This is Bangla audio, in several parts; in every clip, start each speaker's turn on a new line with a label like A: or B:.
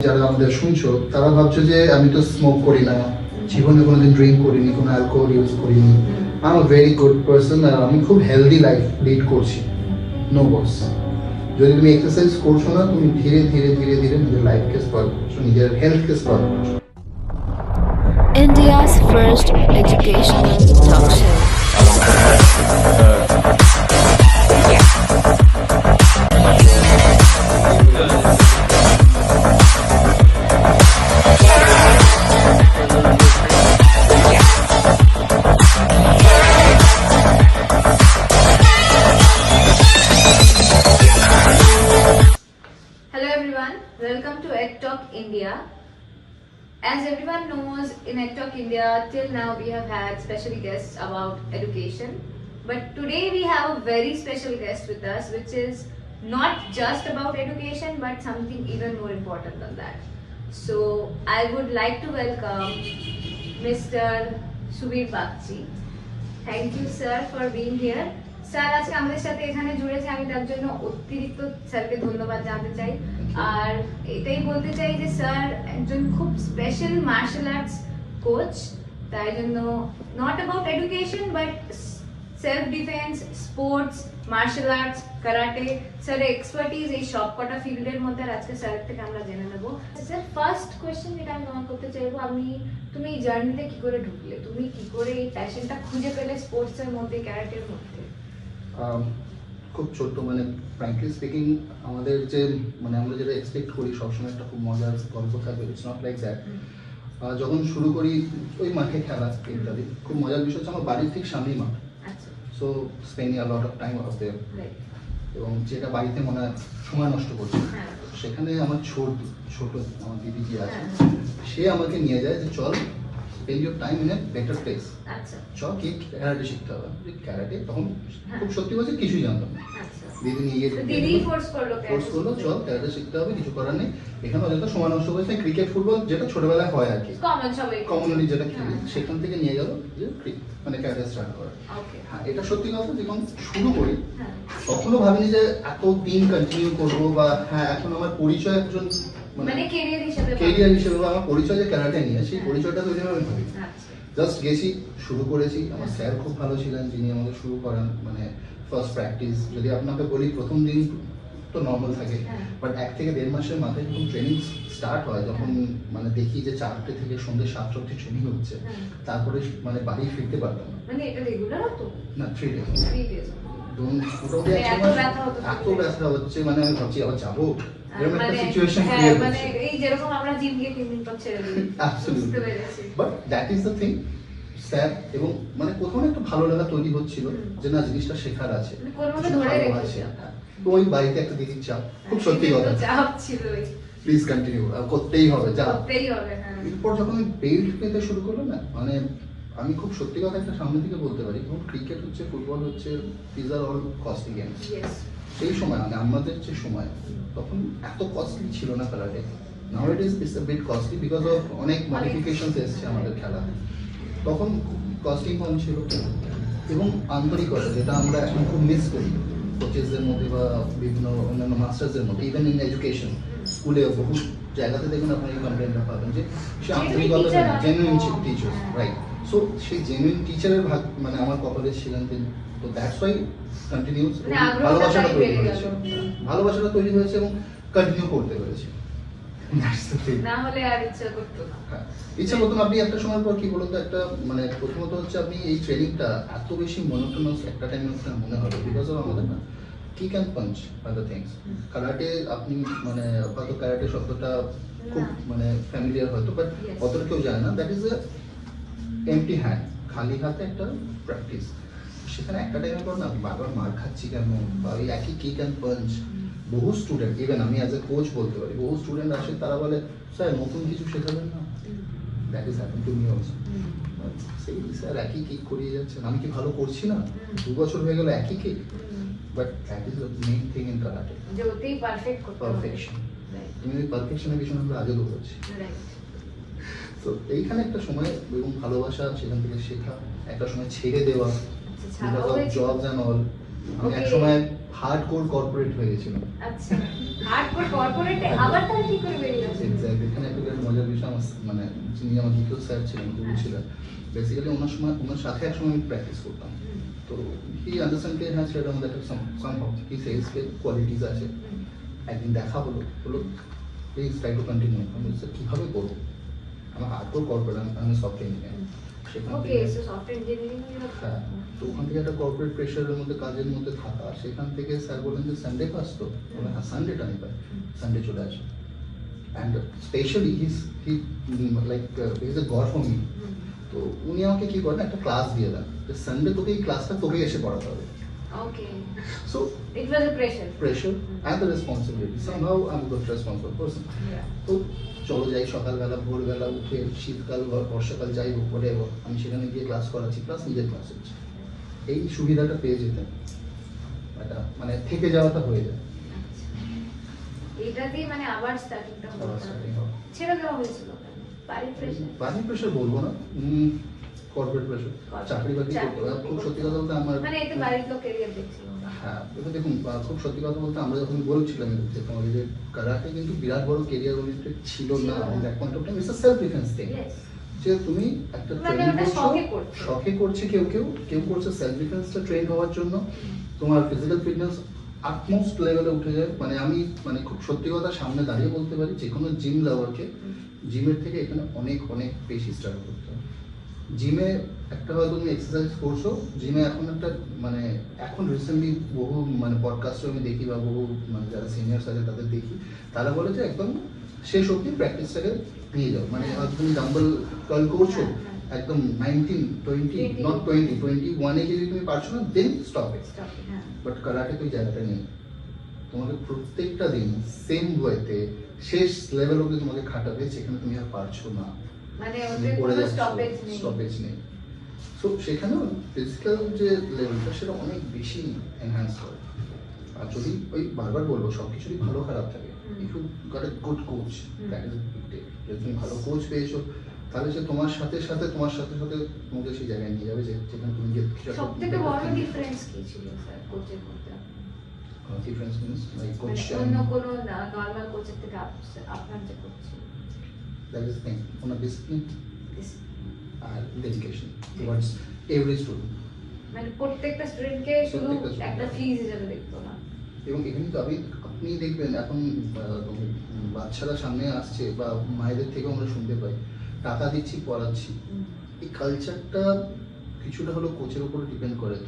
A: যারা আমাদের শুনছো তারা ভাবছো যে আমি তো স্মোক করি না, জীবনে কোনোদিন ড্রিঙ্ক করিনি, কোনো অ্যালকোহল ইউজ করিনি, I am a very good person আর আমি খুব হেলদি লাইফ লিড করছি। নো বস, যদি তুমি এক্সারসাইজ করছো না, তুমি ধীরে ধীরে ধীরে ধীরে নিজের লাইফকে স্পয়েল করছো, নিজের হেলথকে স্পয়েল করছো।
B: India's first educational talk show.
C: Hello everyone, welcome to EdTalk India. As everyone knows, in EdTalk India, till now we have had special guests about education. But today we have a very special guest with us, which is not just about education, but something even more important than that. So I would like to welcome Mr. Subir Bagchi. Thank you, sir, for being here. Sir আজকে আমাদের সাথে এখানে জুড়েছে, আমি তার জন্য অতিরিক্ত স্যারকে ধন্যবাদ জানাতে চাই। আর এটাই বলতে চাই যে স্যার একজন খুব স্পেশাল মার্শাল আর্টস কোচ, তাই জন্য not about education but self defence, sports, martial arts, karate, sir expertise এই সব কটা ফিল্ডের মধ্যে আর আজকে স্যারের থেকে আমরা জেনে নেব। স্যার ফার্স্ট কোয়েশ্চেন যেটা আমি তোমাকে করতে চাইবো, তুমি এই জার্নিতে কি করে ঢুকলে, তুমি কি করে এই প্যাশনটা খুঁজে পেলে স্পোর্টসের মধ্যে, ক্যারাটের মধ্যে?
A: খুব ছোট্ট, মানে ফ্র্যাঙ্কলি স্পিকিং আমাদের যে আমরা যেটা এক্সপেক্ট করি সবসময় একটা খুব মজার গল্প থাকবে, ইটস নট লাইক দ্যাট। যখন শুরু করি ওই মাঠে খেলা ইত্যাদি, খুব মজার বিষয় হচ্ছে আমার বাড়ির ঠিক সামনেই মাঠ, so spending a lot of time out there, এবং যেটা বাড়িতে মনে হয় সময় নষ্ট করছে, সেখানে আমার ছোট আমার দিদি যে আছে, সে আমাকে নিয়ে যায় যে চল spend your time in a better place. চল কি ক্যারাটে শিখতে হবে। ক্যারাটে তখন খুব সত্যি বলছে কিছুই জানতাম না, দিদি নিয়ে গিয়ে ফোর্স করলো চল ক্যারাটে শিখতে হবে, কিছু করার নেই। এখানে অযথা সময় নষ্ট করেছে, ক্রিকেট ফুটবল যেটা ছোটবেলায় হয় আর কি, কমনলি যেটা খেলি, সেখান থেকে নিয়ে গেল যে মানে ক্যারাটে স্টার্ট করা। হ্যাঁ, এটা সত্যি কথা, যখন শুরু করি তখনও ভাবিনি যে এত দিন কন্টিনিউ করবো, বা হ্যাঁ এখন আমার পরিচয় একজন মানে ক্যারিয়ার হিসেবে আমার পরিচয় যে ক্যারাটে নিয়ে, সেই পরিচয়টা তৈরি আমি ভাবি। জাস্ট গেছি, শুরু করেছি। আমার স্যার খুব ভালো ছিলেন, যিনি আমাদের শুরু করান, মানে ফার্স্ট প্র্যাকটিস যদি আপনাকে বলি, প্রথম দিন তো নর্মাল থাকে, বাট 1 থেকে 1.5 মাসের মাথায় যখন ট্রেনিং স্টার্ট হয়, যখন মানে দেখি যে 4টে থেকে সন্ধ্যে 7টা অবধি ট্রেনিং হচ্ছে, তারপরে মানে বাড়ি ফিরতে পারতাম না।
C: মানে এটা রেগুলার হতো
A: না, 3 ডেজ। এত ব্যথা হচ্ছে, মানে আমি ভাবছি আবার যাবো, এরকম একটা সিচুয়েশন ক্রিয়েট হচ্ছে,
C: মানে এই যেরকম আমরা জিম গিয়ে 3 দিন পর ছেড়ে দিই।
A: Absolutely, but that is the thing. Sir এবং মানে কোথাও একটা ভালো লাগা তৈরি হচ্ছিল যে না, জিনিসটা শেখার আছে, ওই বাড়িতে একটা দিদির চাপ, খুব সত্যি কথা,
C: চাপ ছিল,
A: প্লিজ কন্টিনিউ, করতেই হবে,
C: করতেই হবে।
A: এরপর যখন আমি বেল্ট পেতে শুরু করলাম না, মানে আমি খুব সত্যি কথা একটা সামনে থেকে বলতে পারি, তখন ক্রিকেট হচ্ছে, ফুটবল হচ্ছে, these are all costly games. সেই সময় মানে আমাদের যে সময়, তখন এত কস্টলি ছিল না খেলাটা। Now it is it's a bit costly because of অনেক মডিফিকেশনস এসছে আমাদের খেলা। তখন কস্টিং কম ছিল এবং আন্তরিকতা, যেটা আমরা এখন খুব মিস করি কোচেসদের মধ্যে বা বিভিন্ন অন্যান্য মাস্টার্সদের মধ্যে, ইভেন ইন এডুকেশন, স্কুলে বহু জায়গাতে দেখবেন আপনি এই কমপ্লেনটা পাবেন যে সে আন্তরিকতা, জেনুইন টিচার, রাইট। সো সেই জেনুইন টিচারের ভাগ মানে আমার কপালে ছিলেন তিনি, তো দ্যাটস ওয়াই কন্টিনিউস ভালোবাসাটা তৈরি হয়েছে এবং কন্টিনিউ করতে পেরেছি।
C: না হলে আর ইচ্ছা করতো না।
A: ইচ্ছা করতো না। আপনি একটা সময় পর কি বলতো, একটা মানে প্রথমত হচ্ছে আপনি এই ট্রেনিংটা এত বেশি মনোটোনাস একটা টাইমের মনে হবে, বিকজ অফ আমাদের না kick and punch are the things. Karate আপনি মানে হয়তো কারাটে শব্দটা খুব মানে ফ্যামিলিয়ার হয়তো, বাট অতটা কেউ জানে না। That is a MT hand, খালি হাতে একটা প্র্যাকটিস। সেখানে একটা টাইমের পর না বারবার মার খাচ্ছি কেন, বা ওই একই কিক অ্যান্ড পাঞ্চ। বহু স্টুডেন্ট, ইভেন আমি অ্যাজ এ কোচ বলতে পারি, বহু স্টুডেন্ট আসে, তারা বলে স্যার নতুন কিছু শেখাবেন না। That is happen to me also. সেই স্যার একই কিক করিয়ে যাচ্ছেন, আমি কি ভালো করছি না? 2 বছর হয়ে গেল একই kick, but that is the main thing in karate,
C: যে ওতেই
A: পারফেকশন। তুমি ওই পারফেকশনের পিছনে আমরা আগে দৌড়াচ্ছি। তো এইখানে একটা সময় এবং ভালোবাসা, সেখান থেকে শেখা, একটা সময় ছেড়ে দেওয়া, জবস অ্যান্ড অল। আমি এক সময় হার্ডকোর কর্পোরেট হয়ে গেছিল।
C: আচ্ছা, হার্ডকোর কর্পোরেটে আবার তাহলে কি করে বেরিয়ে আসে?
A: এক্স্যাক্টলি, এখানে একটা বিরাট মজার বিষয় আমার মানে যিনি আমার দ্বিতীয় স্যার ছিলেন, গুরু ছিলেন, বেসিক্যালি ওনার সাথে একসময় আমি প্র্যাকটিস করতাম। তো হি আন্ডারস্ট্যান্ড কে হ্যাঁ সেটার মধ্যে একটা সামহাউ কি সেলসকে কোয়ালিটিস আছে। একদিন দেখা হলো প্লিজ ট্রাই টু কন্টিনিউ। আমি বলছি কীভাবে করবো, আমার হার্ডকোর কর্পোরেট, আমি সফটওয়্যার ইঞ্জিনিয়ার। সেখান
C: ওকে,
A: থেকে
C: সো সফটওয়্যার ইঞ্জিনিয়ারিং
A: হ্যাঁ, তো ওখান থেকে একটা কর্পোরেট প্রেশারের মধ্যে কাজের মধ্যে থাকা, সেখান থেকে স্যার বললেন যে সানডে পাস তো, হ্যাঁ সানডেটা আমি পাই, সানডে চলে আসে। And specially he like is a god for me. তো উনি আমাকে কি করেন, একটা ক্লাস দিয়ে দেন যে সানডে তোকে এই ক্লাসটা তোকে এসে পড়াতে হবে।
C: Okay,
A: so
C: it was a pressure.
A: Pressure and the responsibility, somehow I am good responsible person. তো চলো যাই, সকালবেলা ভোরবেলা উঠে, শীতকাল বর্ষাকাল যাই হোক বলে আমি সেখানে গিয়ে ক্লাস করাচ্ছি, প্লাস নিজের ক্লাস হচ্ছে। এই সুবিধাটা পেয়ে যেতেন, এটা মানে থেকে যাওয়াটা হয়ে যায়।
C: এটা দিয়ে মানে আবার স্টার্টিংটা
A: আবার
C: হলো,
A: starting হবে।
C: ছেড়ে দেওয়া হয়েছিল বাড়ির প্রেশার?
A: বাড়ির প্রেশার বলবো না, কর্পোরেট প্রেশার, চাকরি বাকরি করতে হবে। খুব সত্যি কথা বলতে আমার
C: মানে এতে বাড়ির লোক ক্যারিয়ার দেখছিল না।
A: হ্যাঁ, এবার দেখুন খুব সত্যি কথা বলতে আমরা যখন বলছিলাম যে তোমাদের যে কারাটে কিন্তু বিরাট বড় কেরিয়ার ওরিয়েন্টেড ছিল না, on that point of time it's a self defence thing.
C: Yes.
A: যে তুমি একটা
C: মানে
A: ট্রেনিং
C: ওটা শখে করছো।
A: শখে করছে, কেউ করছে সেলফ ডিফেন্সটা ট্রেন হওয়ার জন্য। তোমার ফিজিক্যাল ফিটনেস আটমোস্ট লেভেলে উঠে যায়। মানে আমি মানে খুব সত্যি কথা সামনে দাঁড়িয়ে বলতে পারি, যে কোনো জিম লাভারকে জিমের থেকে এখানে অনেক অনেক বেশি স্ট্রাগল করতে হবে। জিমে একটা হয়তো তুমি এক্সারসাইজ করছো, জিমে এখন একটা মানে এখন রিসেন্টলি বহু মানে পডকাস্টে আমি দেখি বা বহু মানে যারা সিনিয়র্স আছে তাদের দেখি, তারা বলে যে একদম শেষ অবধি প্র্যাকটিসটাকে নিয়ে যাও। মানে হয়তো তুমি ডাম্বল কার্ল করছো, একদম 19, 20, নট 20, 21 যদি তুমি পারছো না, দেন স্টপ ইট। বাট কারাটে তো এই জায়গাটা নেই, তোমাকে প্রত্যেকটা দিন সেম ওয়েতে শেষ লেভেল অবধি তোমাকে খাটাবে, যেখানে তুমি আর পারছো না,
C: মানে
A: তুমি
C: ওদের
A: পড়ে
C: কোনো
A: যাচ্ছ,
C: স্টপেজ নেই।
A: সো সেখানেও ফিজিক্যাল যে লেভেলটা সেটা অনেক বেশি এনহ্যান্স করে। আর যদি ওই বারবার বলবো সব কিছুরই ভালো খারাপ থাকে, if you got a good coach, that is যদি তুমি ভালো কোচ পেয়েছো, তাহলে সে তোমার সাথে সাথে তোমাকে সেই জায়গায় নিয়ে যাবে যেখানে তুমি গিয়ে কিছু একটা
C: সবথেকে বড় ডিফারেন্স কি ছিল স্যার কোচের মধ্যে?
A: ডিফারেন্স মিনস লাইক কোচ
C: অন্য কোনো নরমাল কোচের থেকে আপনার যে কোচ ছিল?
A: দ্যাট ইজ থিং, ওনার ডিসিপ্লিন আর ডেডিকেশন টুয়ার্ডস এভরি স্টুডেন্ট।
C: মানে প্রত্যেকটা স্টুডেন্টকে শুধু
A: প্রত্যেকটা student।
C: একটা ফিজ হিসেবে দেখতো না।
A: এবং এখানে তো আপনি দেখবেন এখন বাচ্চারা সামনে আসছে বা মায়েদের থেকেও আমরা শুনতে পাই টাকা দিচ্ছি পড়াচ্ছি। এই কালচারটা কিছুটা হলো কোচের উপর ডিপেন্ড করে।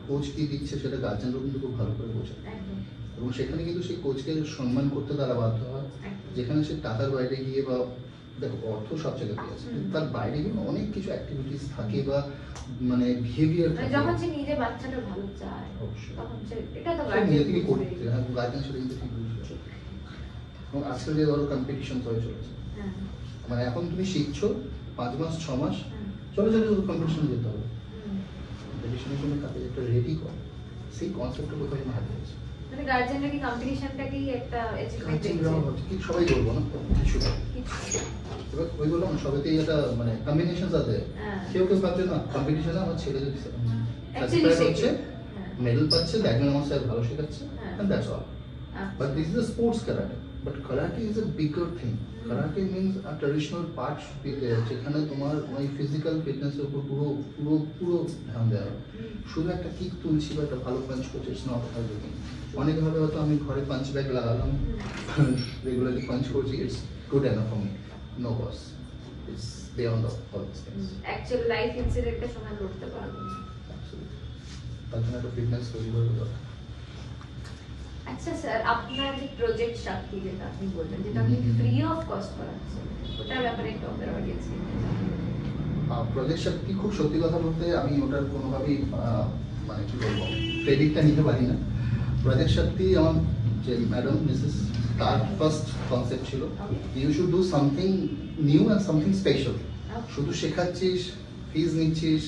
A: কোচ কি দিচ্ছে সেটা গার্জেনরাও কিন্তু খুব ভালো করে বোঝে,
C: একদম
A: এবং সেখানে কিন্তু সেই কোচকে সম্মান করতে তারা বাধ্য হয়।
C: একদম।
A: যেখানে সে টাকার বাইরে গিয়ে বা দেখো অর্থ সব জায়গাতেই আছে, কিন্তু তার বাইরে গিয়ে অনেক কিছু অ্যাক্টিভিটিস থাকে বা মানে বিহেভিয়ার
C: মানে
A: থাকে।
C: যখন সে নিজে বাচ্চাটা ভালো চায়
A: অবশ্যই।
C: তখন সে এটা তো
A: সে নিজে
C: গার্জেন
A: থেকে করতে, হ্যাঁ গার্জেন সেটা কিন্তু ঠিক বুঝবে। এবং আজকাল যে ধরো কম্পিটিশন হয়ে চলেছে,
C: হ্যাঁ
A: মানে এখন তুমি শিখছো 5 মাস 6 মাস
C: হ্যাঁ।
A: চলে কম্পিটিশনে যেতে হবে। কম্পিটিশনের জন্য তাকে একটা রেডি করে, সেই কনসেপ্টটা কোথায় যেন হারিয়ে গেছে।
C: মানে গার্জেনরা কি কম্পিটিশনটাকেই একটা অ্যাচিভমেন্ট দেখছে?
A: কি সবাই বলবো না কিছুটা, এবার ওই বললাম না সবাইতেই একটা মানে কম্বিনেশন আছে।
C: হ্যাঁ।
A: কেউ ভাবছে না কম্পিটিশনে আমার ছেলে যদি
C: Actually
A: satisfied
C: শেখে।
A: হচ্ছে,
C: হ্যাঁ।
A: মেডেল পাচ্ছে, দেখবেন আমার স্যার ভালো শেখাচ্ছে,
C: হ্যাঁ।
A: and that's all.
C: আচ্ছা।
A: But this is a sports karate. But karate is a bigger thing. Karate means a traditional part যেখানে তোমার ওই ফিজিক্যাল ফিটনেসের উপর পুরো ধ্যান দেওয়া হয়। শুধু একটা কিক তুলছি বা একটা ভালো পাঞ্চ করছি, ইটস নট এভরিথিং। অনেকভাবে হয়তো আমি ঘরে পাঞ্চ ব্যাগ লাগালাম, রেগুলারলি পাঞ্চ করছি, it's good enough for me, no boss, it's beyond all this things.
C: Actual life ইনসিডেন্টের সময় করতে পারবো না।
A: তার জন্য একটা ফিটনেস তৈরি করে দরকার।
C: আচ্ছা স্যার, আপনার যে প্রজেক্ট শক্তি যেটা আপনি বললেন, যেটা আপনি ফ্রি অফ কস্ট করাচ্ছেন, ওটার ব্যাপারে একটু আমাদের অডিয়েন্সকে
A: প্রজেক্ট শক্তি খুব সত্যি কথা বলতে আমি ওটার কোনোভাবেই মানে কি বলবো ক্রেডিটটা নিতে পারি না। প্রজেক্ট শক্তি আমার যে ম্যাডাম মিসেস তার ফার্স্ট কনসেপ্ট ছিল you should do something new and something special. শুধু শেখাচ্ছিস, ফিজ নিচ্ছিস,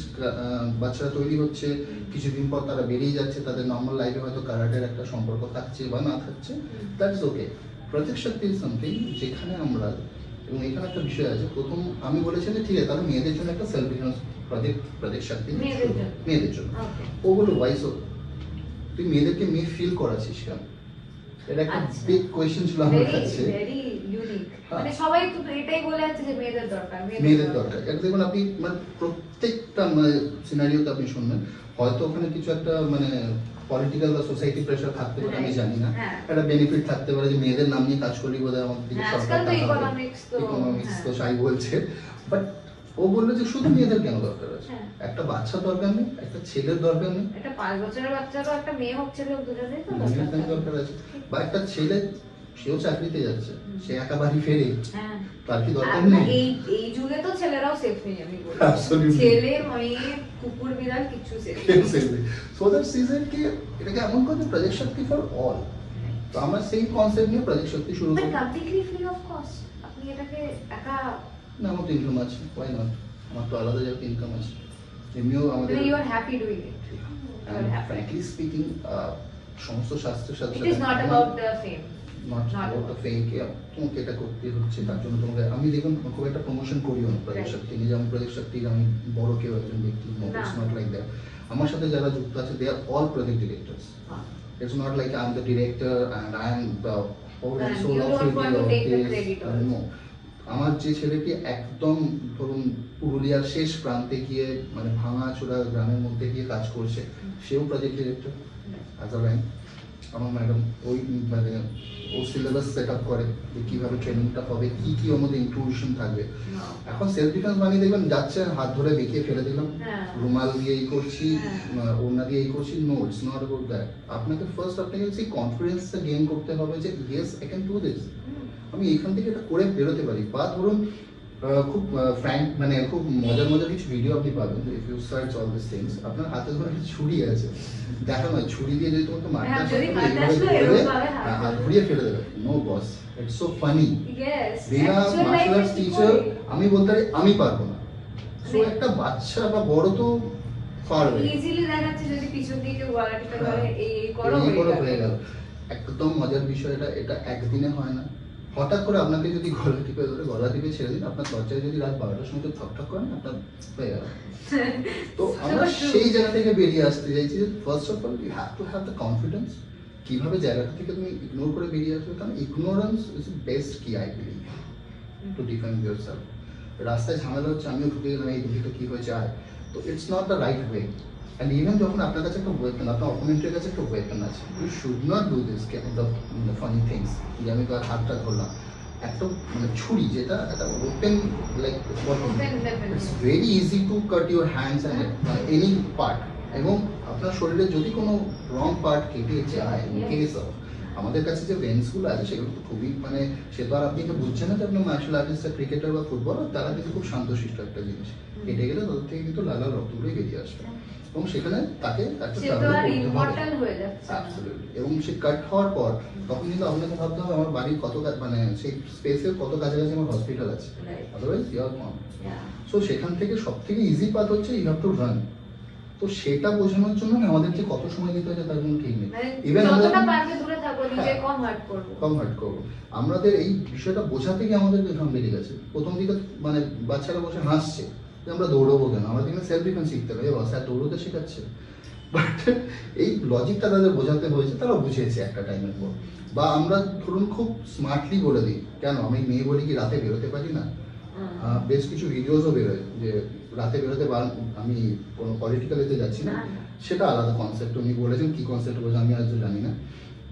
A: বাচ্চারা তৈরি হচ্ছে, কিছুদিন পর তারা বেরিয়ে যাচ্ছে, তাদের নর্মাল লাইফে হয়তো কারাটের একটা সম্পর্ক থাকছে বা না থাকছে, that is okay. Project Shakti is something যেখানে আমরা, এবং এখানে একটা বিষয় আছে, প্রথম আমি বলেছি যে ঠিক আছে তাহলে মেয়েদের জন্য একটা সেলফ ডিফেন্স প্রজেক্ট শক্তি, মেয়েদের জন্য। ও বললো ওয়াই সো, তুই মেয়েদেরকে মেয়ে ফিল করাচ্ছিস কেন? এটা একটা
C: আচ্ছা।
A: বিগ কোয়েশ্চেন ছিল আমার
C: ভেরি
A: কাছে।
C: Very unique.
A: হ্যাঁ।
C: মানে সবাই তো এটাই বলে যাচ্ছে যে মেয়েদের দরকার,
A: মেয়েদের দরকার। এটা দেখুন আপনি মানে প্রত্যেকটা মানে সিনারিওতে আপনি শুনবেন, হয়তো ওখানে কিছু একটা মানে পলিটিক্যাল বা সোসাইটি প্রেশার থাকতে পারে, আমি জানি না।
C: হ্যাঁ।
A: একটা বেনিফিট থাকতে পারে যে মেয়েদের নাম নিয়ে কাজ করলে বোধহয় আমাদের দিকে
C: হ্যাঁ,
A: সরকার
C: আজকাল তো
A: টাকা দেবে।
C: economics তো,
A: ইকোনমিক্স
C: হ্যাঁ।
A: তো সাই বলছে, বাট ও বললো যে শুধু মেয়েদের কেন দরকার আছে?
C: হ্যাঁ।
A: একটা বাচ্চার দরকার নেই, একটা ছেলের দরকার নেই,
C: একটা 5 বছরের বাচ্চারও একটা মেয়ে হোক ছেলে হোক দুজনেই তো
A: মেয়ের
C: দরকার।
A: দরকার আছে। বা একটা ছেলে, সেও চাকরিতে যাচ্ছে, সে একা বাড়ি ফেরে,
C: হ্যাঁ।
A: তার কি দরকার
C: আর
A: নেই?
C: এই যুগে তো ছেলেরাও সেফ নেই, আমি বলবো।
A: Absolutely.
C: ছেলে মেয়ে কুকুর বিড়াল কিছু সেফ নেই।
A: সো দ্যাট সিজন কি এটাকে এমন করে প্রজেক্ট শক্তি ফর অল। তো আমরা সেই কনসেপ্ট নিয়ে প্রজেক্ট শক্তি শুরু
C: বাট
A: করি।
C: Completely free of cost. আপনি এটাকে একা,
A: না, আমার তো ইনকাম আছে, ওয়াই নট? আমার তো আলাদা জায়গায় ইনকাম আছে, এমনিও আমাদের।
C: You are happy doing it.
A: Frankly speaking, সমস্ত শাস্ত্রের সাথে
C: it is not about the fame.
A: Not
C: Not
A: about the fame কে তোমাকে এটা করতে হচ্ছে, তার জন্য তোমাকে আমি দেখুন খুব একটা প্রমোশন করিও না প্রজেক্ট
C: Right.
A: শক্তি নিয়ে, যেমন প্রজেক্ট শক্তির আমি বড় কেউ একজন ব্যক্তি, ইটস নট লাইক দ্যাট। আমার সাথে যারা যুক্ত আছে they are all project directors. It's not like I'm the director and I'm the whole and
C: And
A: soul
C: you
A: of
C: don't want to take the
A: this.
C: credit also.
A: No. আমার যে ছেলেটি একদম ধরুন পুরুলিয়ার শেষ প্রান্তে গিয়ে মানে ভাঙাচোরা গ্রামের মধ্যে গিয়ে কাজ করছে, সেও project director as a rank. আমার ম্যাডাম ওই মানে ও সিলেবাস সেট আপ করে যে কীভাবে ট্রেনিংটা হবে, কী কী ওর মধ্যে ইনক্লুশন থাকবে। এখন সেলফ ডিফেন্স বানিয়ে দেখবেন যাচ্ছে হাত ধরে বেঁকিয়ে ফেলে দিলাম,
C: হ্যাঁ।
A: রুমাল দিয়ে এই করছি,
C: হ্যাঁ।
A: ওড়না দিয়ে এই করছি। No, it's not about that. আপনাকে ফার্স্ট আপনাকে সেই কনফিডেন্সটা গেইন করতে হবে যে yes I can do this, আমি এইখান থেকে এটা করে বেরোতে পারি। বা ধরুন খুব ফ্র্যাঙ্ক মানে খুব মজার মজার কিছু ভিডিও আপনি পাবেন, if you search all this things. আপনার হাতে ধরে একটা ছুরি আছে, দেখা নয় ছুরি দিয়ে যদি তোমাকে মারতে
C: হ্যাঁ,
A: আসে,
C: যদি
A: তুমি
C: মারতে
A: এইভাবে
C: আসলো,
A: ধরে
C: এরকম ভাবে হাত
A: হাত
C: ধরে।
A: ঘুরিয়ে ফেলে দেবে। No boss, it's so funny.
C: Yes.
A: They are
C: Actual life
A: martial arts
C: is
A: teacher,
C: equal.
A: আমি বলতে পারি আমি পারবো না। সো
C: মানে-
A: একটা বাচ্চা বা বড় তো পারবে।
C: ইজিলি দেখাচ্ছে যদি পিছন দিয়ে কেউ গলা টিপে ধরে এই করো
A: এই করো
C: হয়ে
A: হয়ে
C: গেল।
A: গেল। একদম মজার বিষয় এটা, এটা একদিনে হয় না। হঠাৎ করে আপনাকে যদি গলা টিপে ধরে গলা টিপে ছেড়ে দিন, আপনার দরজায় যদি রাত 12টার সময় কেউ ঠক ঠক করেন, আপনার হয়ে গেল। তো আমরা সেই জায়গা থেকে বেরিয়ে আসতে চাইছি যে first of all you have to have the confidence. কিভাবে জায়গাটা থেকে তুমি ইগনোর করে বেরিয়ে আসবে, কারণ ignorance is best key I believe to define yourself. রাস্তায় ঝামেলা হচ্ছে, আমিও ঢুকে গেলাম, এই দিকে কি হয়েছে আয়, তো it's not the right way. And even যখন আপনার কাছে একটা ওয়েপন, আপনার অপোনেন্টের কাছে একটা ওয়েপন আছে, you should not do this the funny things, যে আমি তার হাতটা ধরলাম। একটা মানে ছুরি যেটা একটা open like
C: Open weapon.
A: It's very easy to cut your hands and any part. এবং আপনার শরীরে যদি কোনো রং পার্ট কেটে যায়, ইন কেস অফ, আমাদের কাছে যে ভেন্সগুলো আছে সেগুলো তো খুবই মানে, সে তো আর আপনি তো বুঝছেন না যে আপনার মার্শাল আর্টিস্ট, ক্রিকেটার বা ফুটবলার, তারা কিন্তু খুব শান্তশিষ্ট একটা জিনিস। কেটে গেলে তাদের থেকে কিন্তু লাল লাল রক্তগুলোই বেরিয়ে আসবে, এবং সেখানে তাকে একটা
C: সে তো
A: struggle
C: আর
A: করতে হবে।
C: ইমমর্টাল হয়ে যাচ্ছে না।
A: Absolutely. এবং সে কাট হওয়ার পর তখন কিন্তু আপনাকে ভাবতে হবে আমার বাড়ির কত মানে সেই স্পেসের কত কাছাকাছি আমার হসপিটাল আছে,
C: Right.
A: Otherwise you are gone.
C: Yeah.
A: So সেখান থেকে সব থেকে ইজি পাথ হচ্ছে ইউ হ্যাভ টু রান। তো সেটা বোঝানোর জন্য না আমাদের যে কত সময় দিতে হয়েছে তার কোনো ঠিক নেই।
C: মানে
A: ইভেন
C: যতটা পারবে দূরে থাকো, নিজে
A: হ্যাঁ।
C: কম হার্ট করবো।
A: কম হার্ট করবো। আমাদের এই বিষয়টা বোঝাতে গিয়ে আমাদের ঘাম বেরিয়ে গেছে। প্রথম দিকে মানে বাচ্চারা বসে হাসছে যে আমরা দৌড়বো কেন, আমরা কিন্তু সেলফ ডিফেন্স শিখতে হবে, এবার স্যার দৌড়তে শেখাচ্ছে। বাট এই লজিকটা তাদের বোঝাতে হয়েছে, তারা বুঝেছে একটা টাইমের পর। বা আমরা ধরুন খুব স্মার্টলি বলে দিই, কেন আমি মেয়ে বলি কি রাতে বেরোতে পারি না? বেশ কিছু ভিডিওসও বেরোয় যে রাতে বেরোতে আমি কোনো পলিটিক্যাল এতে যাচ্ছি না, সেটা আলাদা কনসেপ্ট। উনি বলেছেন কি কনসেপ্ট বলেছেন আমি আজও জানি না।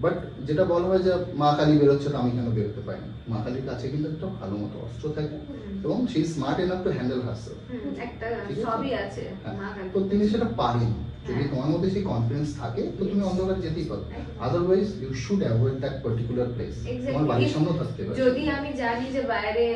A: বাট যেটা বলা হয় যে মা কালী বেরোচ্ছে, তো আমি কেন বেরোতে পারি না? মা কালীর কাছে কিন্তু একটা ভালো মতো অস্ত্র থাকে, এবং সেই smart enough to handle herself.
C: একটা
A: ঠিক আছে?
C: সবই আছে।
A: হ্যাঁ,
C: মা কালী।
A: তো তিনি সেটা পারেন। যদি
C: হ্যাঁ।
A: তোমার মধ্যে সেই কনফিডেন্স থাকে তো তুমি অন্ধকার যেতেই পারো। Otherwise you should avoid that particular place. তোমার বাড়ির সামনেও থাকতে পারে।
C: যদি আমি জানি যে বাইরে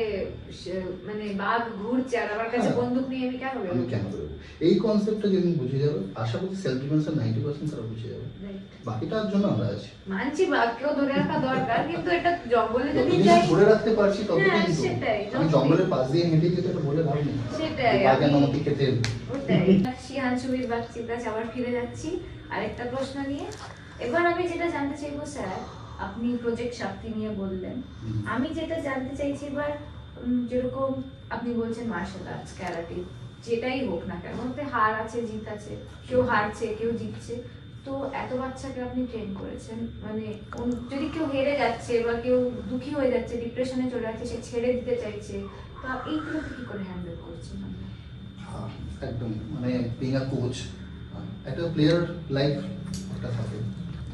C: মানে বাঘ ঘুরছে আর আমার কাছে
A: হ্যাঁ।
C: বন্দুক নিয়ে আমি কেন
A: আমি
C: বেরোবো?
A: কেন বেরোবো? এই কনসেপ্টটা যেদিন বুঝে যাবে, আশা করছি সেলফ ডিফেন্সের 90% তারা বুঝে যাবে।
C: Right.
A: বাকিটার জন্য আমরা আছি।
C: মানছি বাঘকেও ধরে রাখা দরকার, কিন্তু এটা জঙ্গলে যদি
A: যতদিন
C: যাই,
A: ধরে রাখতে পারছি ততদিন
C: হ্যাঁ,
A: কিন্তু।
C: সেটাই,
A: আমি
C: যতদিন।
A: জঙ্গলের পাশ দিয়ে হেঁটে যেতে এটা বলে লাভ নেই।
C: সেটাই,
A: বাঘ
C: আমি-
A: আমাকে খেতে এলো।
C: ওটাই। শিহানসুবির বাচ্চির কাছে আবার ফিরে যাচ্ছি আরেকটা প্রশ্ন নিয়ে। এবার আমি যেটা জানতে চাইবো স্যার, আপনি প্রজেক্ট শক্তি নিয়ে বললেন, আমি যেটা জানতে চাইছি এবার যেরকম আপনি বলছেন মার্শাল আর্টস, ক্যারাটে, যেটাই হোক না কেন, ওতে হার আছে জিত আছে, কেউ হারছে কেউ জিতছে, তো এত বাচ্চাকে আপনি ট্রেন করেছেন, মানে যদি কেউ হেরে যাচ্ছে বা কেউ দুঃখী হয়ে যাচ্ছে, ডিপ্রেশনে চলে যাচ্ছে, সে ছেড়ে দিতে চাইছে, তো এইগুলোকে কি করে হ্যান্ডেল করছেন আপনি?
A: হ্যাঁ, একদম মানে বিং আ কোচ, একটা প্লেয়ার লাইফ একটা থাকে,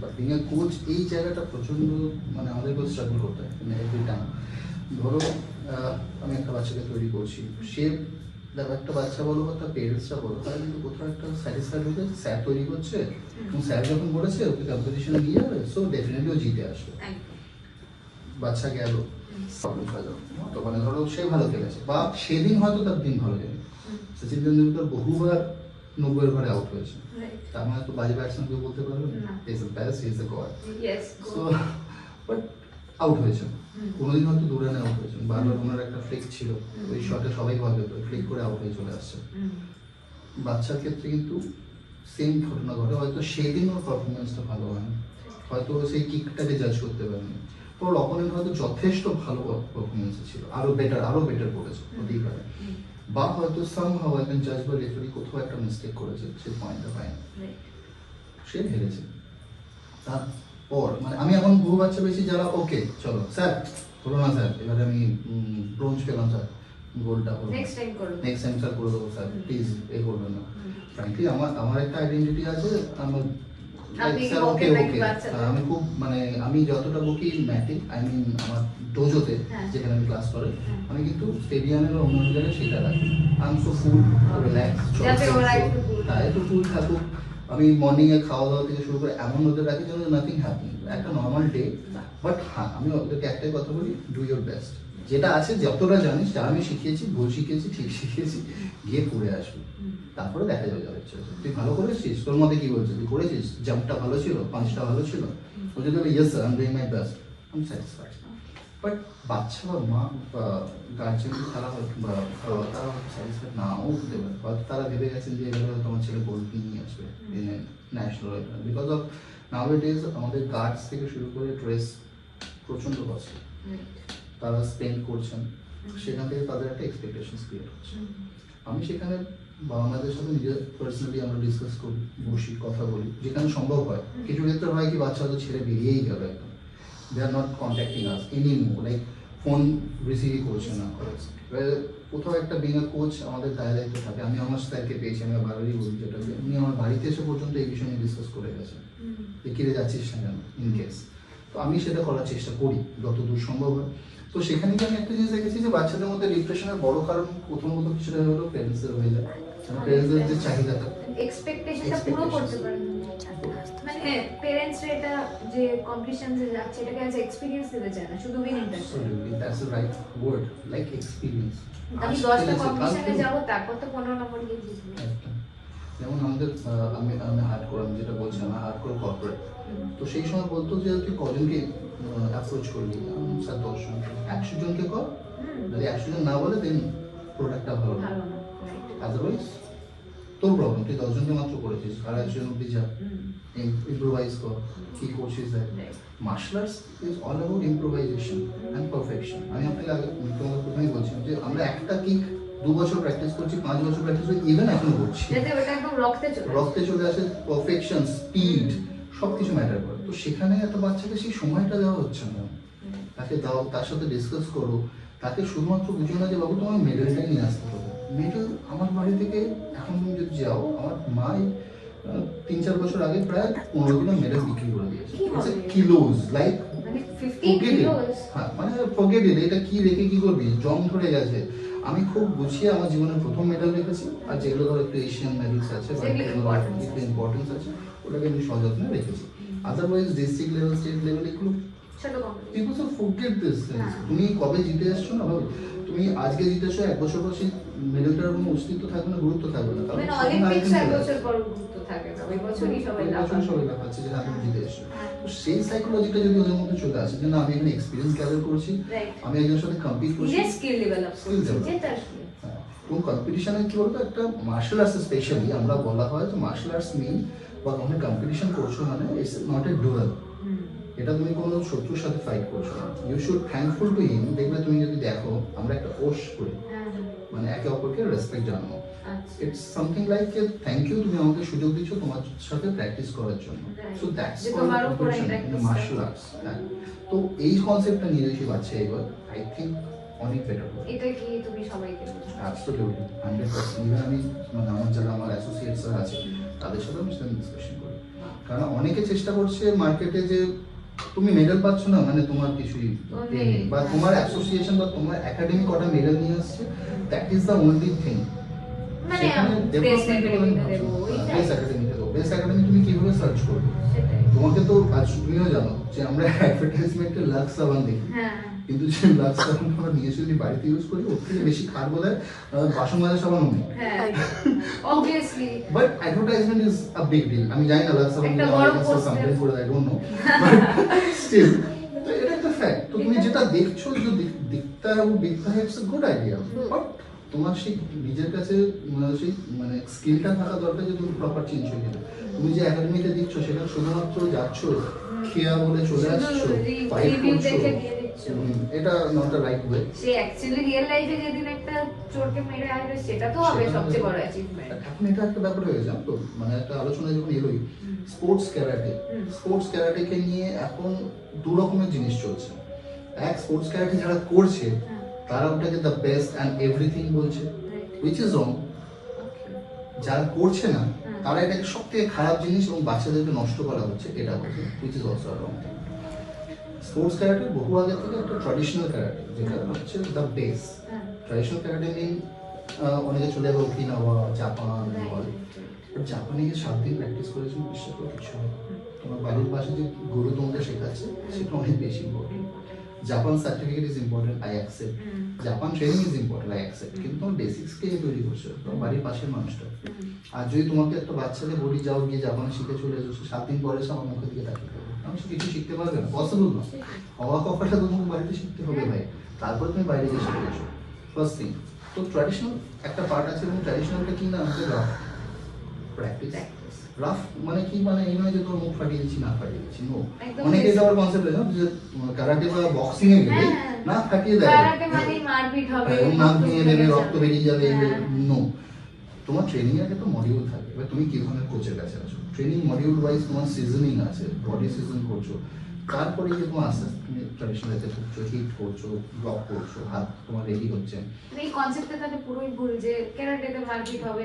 A: বাট বিং আ কোচ এই জায়গাটা প্রচণ্ড মানে আমাদেরকেও স্ট্রাগল করতে হয় মানে এভরি টাইম। ধরো আমি একটা বাচ্চাকে তৈরি করছি, সে দেখো একটা বাচ্চা বলো বা তার পেরেন্টসরা বলো, তারা কিন্তু কোথাও একটা স্যাটিসফাইড হয়েছে, স্যার তৈরি করছে এবং স্যার যখন বলেছে ওকে কম্পিটিশনে নিয়ে যাবে, সো ডেফিনেটলি ও জিতে আসবে। বাচ্চা গেল প্রবলেম হয়ে যাবে, তো মানে ধরো সে ভালো খেলেছে বা সেদিন হয়তো তার দিন ভালো যাবে। সচিন তেন্ডুলকর বহুবার 90-এর ঘরে আউট হয়েছে, তার মানে তো বাজে ব্যাটসম্যান কেউ বলতে পারবে না, is the best, is the god. So but out হয়েছে, কোনোদিন হয়তো দূরে না আউট হয়েছে, বারবার ওনার একটা ফ্লিক ছিল, ওই শটে সবাই ভয় পেত, ফ্লিক করে আউট হয়ে চলে আসছে। বাচ্চার ক্ষেত্রে কিন্তু সেম ঘটনা ঘটে, হয়তো সেদিন ওর পারফরমেন্সটা ভালো হয়নি, হয়তো সেই কিকটাকে জাজ করতে পারেনি, ওর অপোনেন্ট হয়তো যথেষ্ট ভালো পারফরমেন্স ছিল, আরো বেটার করেছে, হতেই পারে, বা হয়তো সামহাউ একজন জাজ বা রেফারি কোথাও একটা মিস্টেক করেছে, সে পয়েন্টটা পায়নি, সে হেরেছে। তারপর মানে আমি এখন বহু বাচ্চা পেয়েছি যারা ওকে চলো স্যার হলো না স্যার, এবারে আমি ব্রোঞ্জ পেলাম স্যার, গোলটা হলো,
C: নেক্সট টাইম
A: স্যার করে দেবো স্যার, প্লিজ এই করবেন না। ফ্র্যাঙ্কলি আমার একটা আইডেন্টিটি আছে, আমার স্যার ওকে আমি খুব মানে আমি যতটা বকি ম্যাটে, আই মিন আমার ডোজোতে যেখানে আমি ক্লাস করে, আমি কিন্তু স্টেডিয়ামের বা অন্য জায়গায় সেটা রাখি, I am so full relax, হ্যাঁ একটু ফুল থাকুক। আমি মর্নিংয়ে খাওয়া দাওয়া থেকে শুরু করে এমন ওদের রাখি যেন নাথিং হ্যাপেনিং, একটা নর্মাল ডে। বাট হ্যাঁ আমি ওদেরকে একটাই কথা বলি, ডু ইয়োর বেস্ট, যেটা আছে যতটা জানিস, যা আমি শিখিয়েছি, ভুল শিখিয়েছি, ঠিক শিখিয়েছি, গিয়ে করে আসবি, তারপরে দেখা যাবে যা ইচ্ছে আছে। তুই ভালো করেছিস, তোর মধ্যে কি বলছে, তুই করেছিস, জাম্পটা ভালো ছিল, পাঁচটা ভালো ছিল, ও যদি বলে yes sir I am doing my best, I am satisfied. But বাচ্চা বা মা বা গার্জেন তারা বা তারা হয়তো স্যাটিসফাইড নাও হতে পারে, হয়তো তারা ভেবে গেছেন যে এবারে হয়তো আমার ছেলে গোল্ড নিয়ে আসবে ন্যাশনাল, বিকজ অফ নাওয়াডেজ আমাদের গার্ডস থেকে শুরু করে ড্রেস প্রচণ্ড কস্টলি, তারা স্পেন্ড করছেন, সেখান থেকে তাদের একটা এক্সপেকটেশনস ক্রিয়েট হচ্ছে। আমি সেখানে বাবা মাদের সাথে নিজে পার্সোনালি আমরা ডিসকাস করি, বসি, কথা বলি, যেখানে সম্ভব হয়। কিছু ক্ষেত্রে হয় কি বাচ্চা হয়তো ছেড়ে বেরিয়েই গেল একদম, they are not contacting us any more, like phone রিসিভই করছে না। কোথাও একটা বিং আ কোচ আমাদের দায়িত্ব থাকে। আমি আমার স্যারকে পেয়েছি, আমি বারবারই বলি যেটা, যে উনি আমার বাড়িতে এসে পর্যন্ত এই বিষয় নিয়ে ডিসকাস করে গেছেন যে কিরে যাচ্ছিস না কেন ইন কেস, তো আমি সেটা করার চেষ্টা করি যতদূর সম্ভব হয়। তো সেখানে গিয়ে আমি একটা জিনিস দেখেছি যে বাচ্চাদের মধ্যে ডিপ্রেশনের বড় কারণ প্রথমত কিছুটা হলো প্যারেন্টসের হয়ে যায়, প্যারেন্টসদের যে চাহিদাটা,
C: এক্সপেকটেশনটা পুরো করতে পারেন মানে প্যারেন্টস এটা যে কম্পিটিশনে যাচ্ছে এটাকে অ্যাজ এক্সপেরিয়েন্স দিতে চায় না, শুধু উইনিংটা।
A: Absolutely that's the right word, like experience.
C: আমি 10টা কম্পিটিশনে যাব, তারপর তো 15 নম্বর দিয়ে জিতবো।
A: যেমন আমাদের আমি হার্ড করে, আমি যেটা বলছি আমার হার্ড করে কর্পোরেট, তো সেই সময় বলতো যে তুই কজনকে অ্যাপ্রোচ করবি, স্যার 10 জন, 100 জনকে কর, যদি 100 জন না বলে দেন প্রোডাক্টটা ভালো না, আদারওয়াইজ তোর প্রবলেম, তুই 10 জনকে মাত্র করেছিস, আর 100 জন অব্দি যা, ইম্প্রোভাইজ কর, কি করছিস দেখ। Martial arts is all about improvisation and perfection. আমি আপনাকে আগে তোমাদের প্রথমেই বলছিলাম যে আমরা একটা কিক 2 বছর প্র্যাকটিস করছি, 5 বছর প্র্যাকটিস করছি, ইভেন এখনো করছি,
C: যাতে ওটা একদম রক্তে
A: চলে আসে, পারফেকশন, স্পিড সব কিছু ম্যাটার করে। তো সেখানে একটা বাচ্চাকে সেই সময়টা দেওয়া হচ্ছে না, তাকে দাও, তার সাথে ডিসকাস করো, তাকে শুধুমাত্র বুঝো না যে বাবু তোমার মেডেলটাই নিয়ে আসতে হবে। মেডেল আমার বাড়ি থেকে এখন তুমি যদি যাও, আমার মা 3-4 বছর আগে প্রায় 15 কিলো মেডেল বিক্রি করে দিয়েছে, কিলোজ, লাইক
C: মানে 50 কিলোস,
A: হ্যাঁ মানে ফরগেট ইট, এটা কি রেখে কি করবি, জং ধরে গেছে। আমি খুব গুছিয়ে আমার জীবনের প্রথম মেডেল রেখেছি, আর যেগুলো ধরো একটু এশিয়ান মেডেলস আছে বা একটু ইম্পর্টেন্স আছে, ওটাকে আমি সযত্নে রেখেছি। Otherwise district level, state level এগুলো পিপল সব ফরগেট দিস থিংস। তুমি কবে জিতে আসছো না ভাবে, তুমি আজকে জিতেছো, 1 বছর পর সেই মেডেলটার কোনো অস্তিত্ব থাকবে না, গুরুত্ব থাকবে না, কারণ
C: অলিম্পিক্স 1 বছর পর গুরুত্ব থাকে না, ওই বছরই সবাই
A: লাফাচ্ছে যে তুমি জিতে এসছো। তো সেই সাইকোলজিটা যদি ওদের মধ্যে চলে আসে যে না আমি এখানে এক্সপিরিয়েন্স গ্যাদার করছি, আমি একজনের সাথে কম্পিট করছি,
C: স্কিল ডেভেলপ করছি, যেটা আসলে
A: এবং কম্পিটিশনে কি বলতো, একটা মার্শাল আর্টস স্পেশালি আমরা বলা হয় যে মার্শাল আর্টস মিন বা কোনো কম্পিটিশন করছো মানে ইটস নট এ ডুয়েল, এটা তুমি কোনো শত্রুর সাথে ফাইট করছো না, you should thankful to him. দেখবে তুমি যদি দেখো আমরা একটা ওশ করি, মানে একে অপরকে রেসপেক্ট জানানো,
C: আচ্ছা
A: it's something like thank you, তুমি আমাকে সুযোগ দিচ্ছ তোমার সাথে প্র্যাকটিস করার জন্য। সো দ্যাটস
C: যে তোমার উপরে practice
A: মার্শাল আর্টস। হ্যাঁ, তো এই কনসেপ্টটা নিয়ে যদি বাচ্চা এবার আই থিঙ্ক অনেক বেটার হবে।
C: এটা কি তুমি সবাইকে বোঝাও?
A: অ্যাবসলিউটলি 100%। ইভেন আমি মানে আমার যারা আমার অ্যাসোসিয়েটসরা আছে তাদের সাথেও আমি সেটা ডিসকাশন করি, কারণ অনেকে চেষ্টা করছে মার্কেটে যে তুমি মেডেল পাচ্ছ না মানে তোমার কিছুই এ নেই, বা তোমার অ্যাসোসিয়েশন বা তোমার একাডেমি কটা মেডেল নিয়ে আসছে, that is the only thing.
C: মানে বেস্ট একাডেমিতে দেবো
A: বেস্ট একাডেমিতে দেবো, বেস্ট একাডেমি তুমি কিভাবে সার্চ করবে?
C: সেটাই।
A: তোমাকে তো আজ তুমিও জানো যে আমরা অ্যাডভার্টাইজমেন্টে লাক্স সাবান দেখি,
C: হ্যাঁ
A: কিন্তু যে লাক্স সাবান আমরা নিয়ে এসে যদি বাড়িতে ইউজ করি ওর থেকে বেশি খার বোধ হয় বাসন মাজা সাবান নেই।
C: হ্যাঁ obviously.
A: But advertisement is a big deal. আমি জানি না লাক্স সাবান
C: একটা বড় poster।
A: কমপ্লেন করে I don't know, but still তো এটা একটা ফ্যাক্ট। তো তুমি যেটা দেখছো যে দিকতা এবং দিকতা it's a good idea, but তোমার সেই নিজের কাছে সেই মানে স্কিলটা থাকা দরকার যে তুমি প্রপার চেঞ্জ হয়ে যাবে। তুমি যে একাডেমিতে দিচ্ছ সেটা শুধুমাত্র যাচ্ছ খেয়া বলে চলে আসছো, ফাইট
C: রিভিউ
A: করছো,
C: দেখে দিয়ে দিচ্ছ।
A: এটা not a right way.
C: Say actually real লাইফে যেদিন একটা চোরকে মেরে আসবে সেটা তো হবে সবচেয়ে বড় অ্যাচিভমেন্ট।
A: এখন এটা একটা ব্যাপার হয়ে যায় তো, মানে একটা আলোচনা যখন এলোই স্পোর্টস ক্যারাটে, স্পোর্টস ক্যারাটেকে নিয়ে এখন দু রকমের জিনিস চলছে। এক, স্পোর্টস ক্যারাটে যারা করছে তারা ওটাকে দ্য বেস্ট অ্যান্ড এভরিথিং বলছে, হুইচ ইজ রং। যারা করছে না তারা এটাকে সব থেকে খারাপ জিনিস এবং বাচ্চাদেরকে নষ্ট করা হচ্ছে এটা বলছে, which is also wrong. Sports karate বহু আগে থেকে একটা ট্র্যাডিশনাল ক্যারাটে যেটা হচ্ছে দ্য বেস। ট্র্যাডিশনাল ক্যারাটে নিয়ে অনেকে চলে যাবে ওকিনাওয়া, জাপান, জাপানে গিয়ে 7 দিন প্র্যাকটিস করেছেন, বিশ্বাস করে কিছু হয়। তোমার বাড়ির পাশে যে গুরু তোমাকে শেখাচ্ছে সেটা অনেক বেশি important. Japan certificate is important, I accept. Japan training is important, I accept. কিন্তু তোমার বেসিক্স কে তৈরি করছে তোমার বাড়ির পাশের মানুষটা। আর যদি তোমাকে একটা বাচ্চাকে বলি যাও গিয়ে জাপানে শিখে চলে এসেছো, 7 দিন পরে এসে আমার মুখের দিকে তাকিয়ে থাকবে, আমি সে কিছু শিখতে পারবে না, পসিবল না। হওয়া কথাটা তোমাকে বাড়িতে শিখতে হবে ভাই, তারপরে তুমি বাইরে গিয়ে শিখে এসো, ফার্স্ট থিং। তো ট্র্যাডিশনাল একটা পার্ট আছে, এবং ট্র্যাডিশনালটা কি না আমাদের রাফ প্র্যাকটিস। রাফ মানে কি, মানে এই নয় যে তোর মুখ ফাটিয়ে দিচ্ছি না ফাটিয়ে দিচ্ছি, নো। অনেকে এটা আবার কনসেপ্ট আছে যে কারাটে বা বক্সিং এ গেলে না ফাটিয়ে দেয়,
C: কারাটে মানে মারপিট হবে,
A: নাক ভেঙে দেবে, রক্ত বেরিয়ে যাবে, নো। তোমার ট্রেনিং এর একটা মডিউল থাকে, এবার তুমি কি ধরনের কোচের কাছে আছো, ট্রেনিং মডিউল ওয়াইজ তোমার সিজনিং আছে, বডি সিজন করছো, তারপরে যে তোমার আস্তে আস্তে তুমি ট্র্যাডিশনালিতে ঢুকছো, হিট করছো, ব্লক করছো, হাত তোমার রেডি হচ্ছে।
C: এই কনসেপ্টটা তাহলে পুরোই ভুল যে ক্যারাটেতে মারপিট হবে,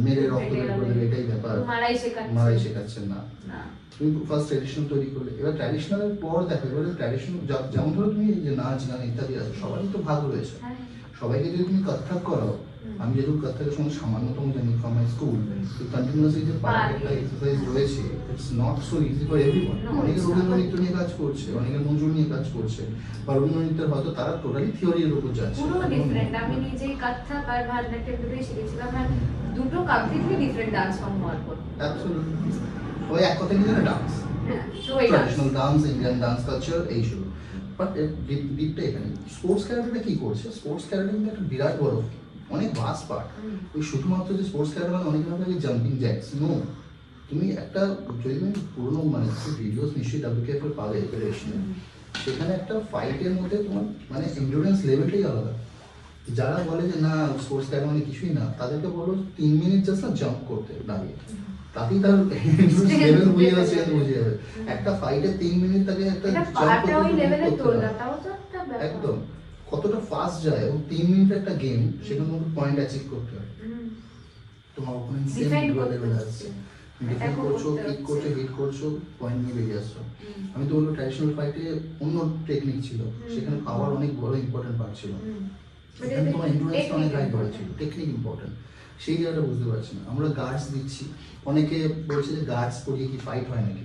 A: মেরে রক্ত বের করে দেবে, এটাই ব্যাপার। মারাই শেখাচ্ছেন না, তুমি ফার্স্ট ট্র্যাডিশনাল তৈরি করলে। এবার ট্র্যাডিশনালের পর দেখো, এবারে ট্র্যাডিশনাল যেমন ধরো তুমি যে নাচ গান ইত্যাদি আছে, সবারই তো ভাগ রয়েছে। সবাইকে যদি তুমি কত্থক করো, আমি যেহেতু কত্থকের সঙ্গে সামান্যতম জানি ফ্রম মাই স্কুল, তো কন্টিনিউয়াসলি যে পার্ট একটা এক্সারসাইজ রয়েছে, it's not so easy for everyone. অনেকে রবীন্দ্র নৃত্য নিয়ে কাজ করছে, অনেকে মঞ্জুর নিয়ে কাজ করছে, বা রবীন্দ্র নৃত্যের হয়তো তারা টোটালি থিওরির উপর যাচ্ছে,
C: পুরো ডিফারেন্ট। আমি নিজেই কত্থক আর ভারতনাট্যম দুটোই শিখেছিলাম, আর দুটো কমপ্লিটলি ডিফারেন্ট ডান্স ফর্ম হওয়ার পর।
A: অ্যাবসলিউটলি। ওই এক কথা কিন্তু ডান্স,
C: সবাই
A: traditional dance, Indian dance culture, এই শুরু। বাট ডিপটা এখানে স্পোর্টস ক্যারাটেটা কি করছে, স্পোর্টস ক্যারাটে কিন্তু একটা বিরাট বড় অনেক ভাস্ট পার্ট। ওই শুধুমাত্র যে স্পোর্টস ক্যারাটে মানে অনেকে ভাবে জাম্পিং জ্যাক্স, নো। তুমি একটা যদি তুমি পুরোনো মানে ভিডিওস নিশ্চয়ই WKF এর পাবে ফেডারেশনে, সেখানে একটা ফাইটের মধ্যে তোমার মানে এন্ডুরেন্স লেভেলটাই আলাদা। যারা বলে যে না স্পোর্টস ক্যারাটে মানে কিছুই না, তাদেরকে বলো 3 মিনিট জাস্ট না জাম্প করতে দাঁড়িয়ে, তাতেই তার লেভেল বুঝে যাচ্ছে, বুঝে যাবে। একটা ফাইটে 3 মিনিট তাকে একটা জাম্প করতে, একদম কতটা ফাস্ট যায়, এবং 3 মিনিট একটা গেম, সেখানে মধ্যে পয়েন্ট অ্যাচিভ করতে হয়। তোমার ওখানে সেম লেভেল আছে, ডিফেন্ড করছো, কিক করছো, হিট করছো, পয়েন্ট নিয়ে বেরিয়ে আসছো। আমি তো বলবো ট্র্যাডিশনাল ফাইটে অন্য টেকনিক ছিল, সেখানে পাওয়ার অনেক বড় ইম্পর্টেন্ট পার্ট ছিল, এখানে তোমার এন্ডুরেন্সটা অনেক হাই করা ছিল, টেকনিক ইম্পর্টেন্ট। সেই জায়গাটা বুঝতে পারছি না। আমরা গার্ডস দিচ্ছি, অনেকে বলছে যে গার্ডস পরিয়ে কি ফাইট হয় নাকি?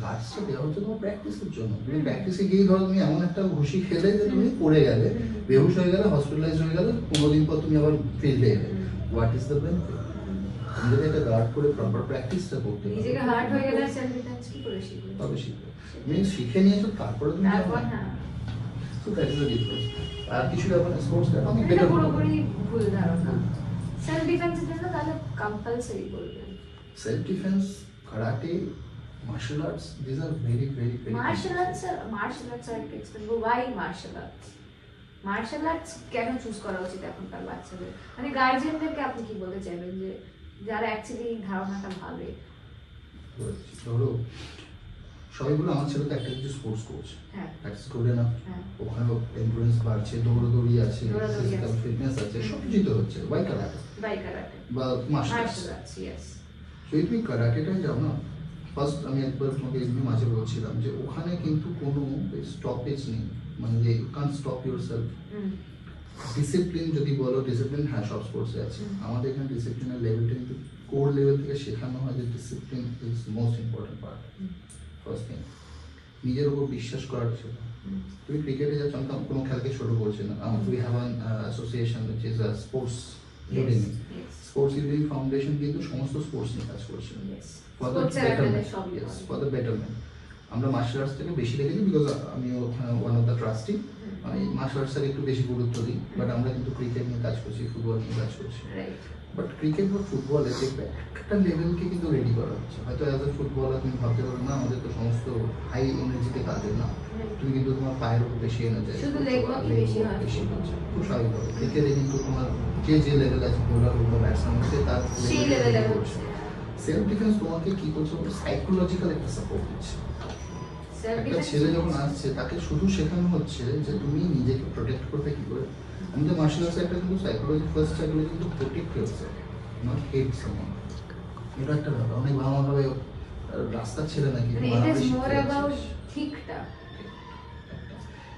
A: গার্ডসটা দেওয়া হচ্ছে তোমার প্র্যাকটিসের জন্য। তুমি প্র্যাকটিসে গিয়ে ধরো তুমি এমন একটা ঘুষি খেলে যে তুমি পড়ে গেলে, বেহুশ হয়ে গেলে, হসপিটালাইজ হয়ে গেলে, 15 দিন পর তুমি আবার ফিল্ডে এলে, হোয়াট ইজ দ্য বেনিফিট? তুমি যদি একটা গার্ড করে প্রপার প্র্যাকটিসটা করতে পারো,
C: নিজেকে হার্ট হয়ে গেলে সেলফ ডিফেন্স কি করে শিখবে?
A: তবে শিখবে। তুমি শিখে নিয়েছো তারপরে তুমি
C: তারপর হ্যাঁ,
A: so that is the difference. আর কিছু ব্যাপার স্পোর্টস ক্যারাটে অনেক
C: এটা
A: বেটার।
C: পুরোপুরি ভুল ধারণা। সেলফ ডিফেন্সের জন্য তাহলে কম্পালসরি বলবেন?
A: Self defence karate Martial arts, these are very, very, very.
C: Martial arts are expensive. Why martial arts? মার্শাল আর্টস কেন চুজ করা উচিত এখনকার বাচ্চাদের, মানে গার্জিয়ানদেরকে আপনি কি বলতে চাইবেন যে যারা অ্যাকচুয়ালি এই ধারণাটা ভাবে?
A: ধরো সবাইগুলো আমার ছেলে তো একটা কিছু স্পোর্টস কোচ,
C: হ্যাঁ
A: প্র্যাকটিস করে না,
C: হ্যাঁ
A: ওখানেও এন্ডুরেন্স বাড়ছে, দৌড়দৌড়ি আছে,
C: দৌড়াদৌড়ি
A: ফিজিক্যাল
C: আছে।
A: ফিটনেস আছে, সব কিছুই তো হচ্ছে। ওয়াই কারাটে
C: বাই কারাটে,
A: বা martial arts.
C: Martial arts, yes.
A: যদি তুমি কারাটেটাই যাও না, ফার্স্ট আমি একবার তোমাকে এমনি মাঝে বলছিলাম যে ওখানে কিন্তু কোনো স্টপেজ নেই, মানে যে you can't stop yourself. Discipline যদি বলো, ডিসিপ্লিন হ্যাঁ সব স্পোর্টসে আছে, আমাদের এখানে ডিসিপ্লিনের লেভেলটা কিন্তু কোর লেভেল থেকে শেখানো হয় যে discipline is most important part. First thing নিজের উপর বিশ্বাস করার ছিল। তুমি ক্রিকেটে যাচ্ছ, আমি তো কোনো খেলাকে ছোট করছি না, we have an association which is sports union. Sports union foundation কিন্তু সমস্ত স্পোর্টস নিয়ে কাজ করছে for the betterment. Yes, for the betterment. আমরা মার্শাল আর্টস থেকে বেশি রেখেছি বিকজ আমিও ওয়ান অফ দ্য ট্রাস্টি, আমি মার্শাল আর্টসটাকে একটু বেশি গুরুত্ব দিই। বাট আমরা কিন্তু ক্রিকেট নিয়ে কাজ করছি, ফুটবল নিয়ে কাজ করছি। বাট ক্রিকেট বা ফুটবলে দেখবে একটা লেভেলকে কিন্তু রেডি করা হচ্ছে। হয়তো অ্যাজ এ ফুটবলার তুমি ভাবতে পারো না আমাদের তো সমস্ত হাই এনার্জিতে কাজের না, তুমি কিন্তু তোমার পায়ের উপর বেশি এনার্জি
C: শুধু leg work ই বেশি হয়।
A: বেশি হচ্ছে, খুব স্বাভাবিক। ক্রিকেটে কিন্তু তোমার যে যে লেভেল আছে, বোলার হোক বা ব্যাটসম্যান হচ্ছে, তার
C: সেই লেভেলে
A: করছে। সেলফ ডিফেন্স তোমাকে কি করছে, সাইকোলজিক্যাল একটা সাপোর্ট দিচ্ছে। একটা ছেলে যখন আসছে তাকে শুধু শেখানো হচ্ছে যে তুমি নিজেকে প্রোটেক্ট করবে কি করে। আমাদের মার্শাল আর্টস একটা কিন্তু সাইকোলজি, ফার্স্ট সাইকোলজি কিন্তু প্রোটেক্ট করছে, নট হেট সামওয়ান। এটা একটা ব্যাপার। অনেক ভালো ভাবে রাস্তার ছেলে নাকি
C: মানে ইট ইজ মোর অ্যাবাউট ঠিকটা।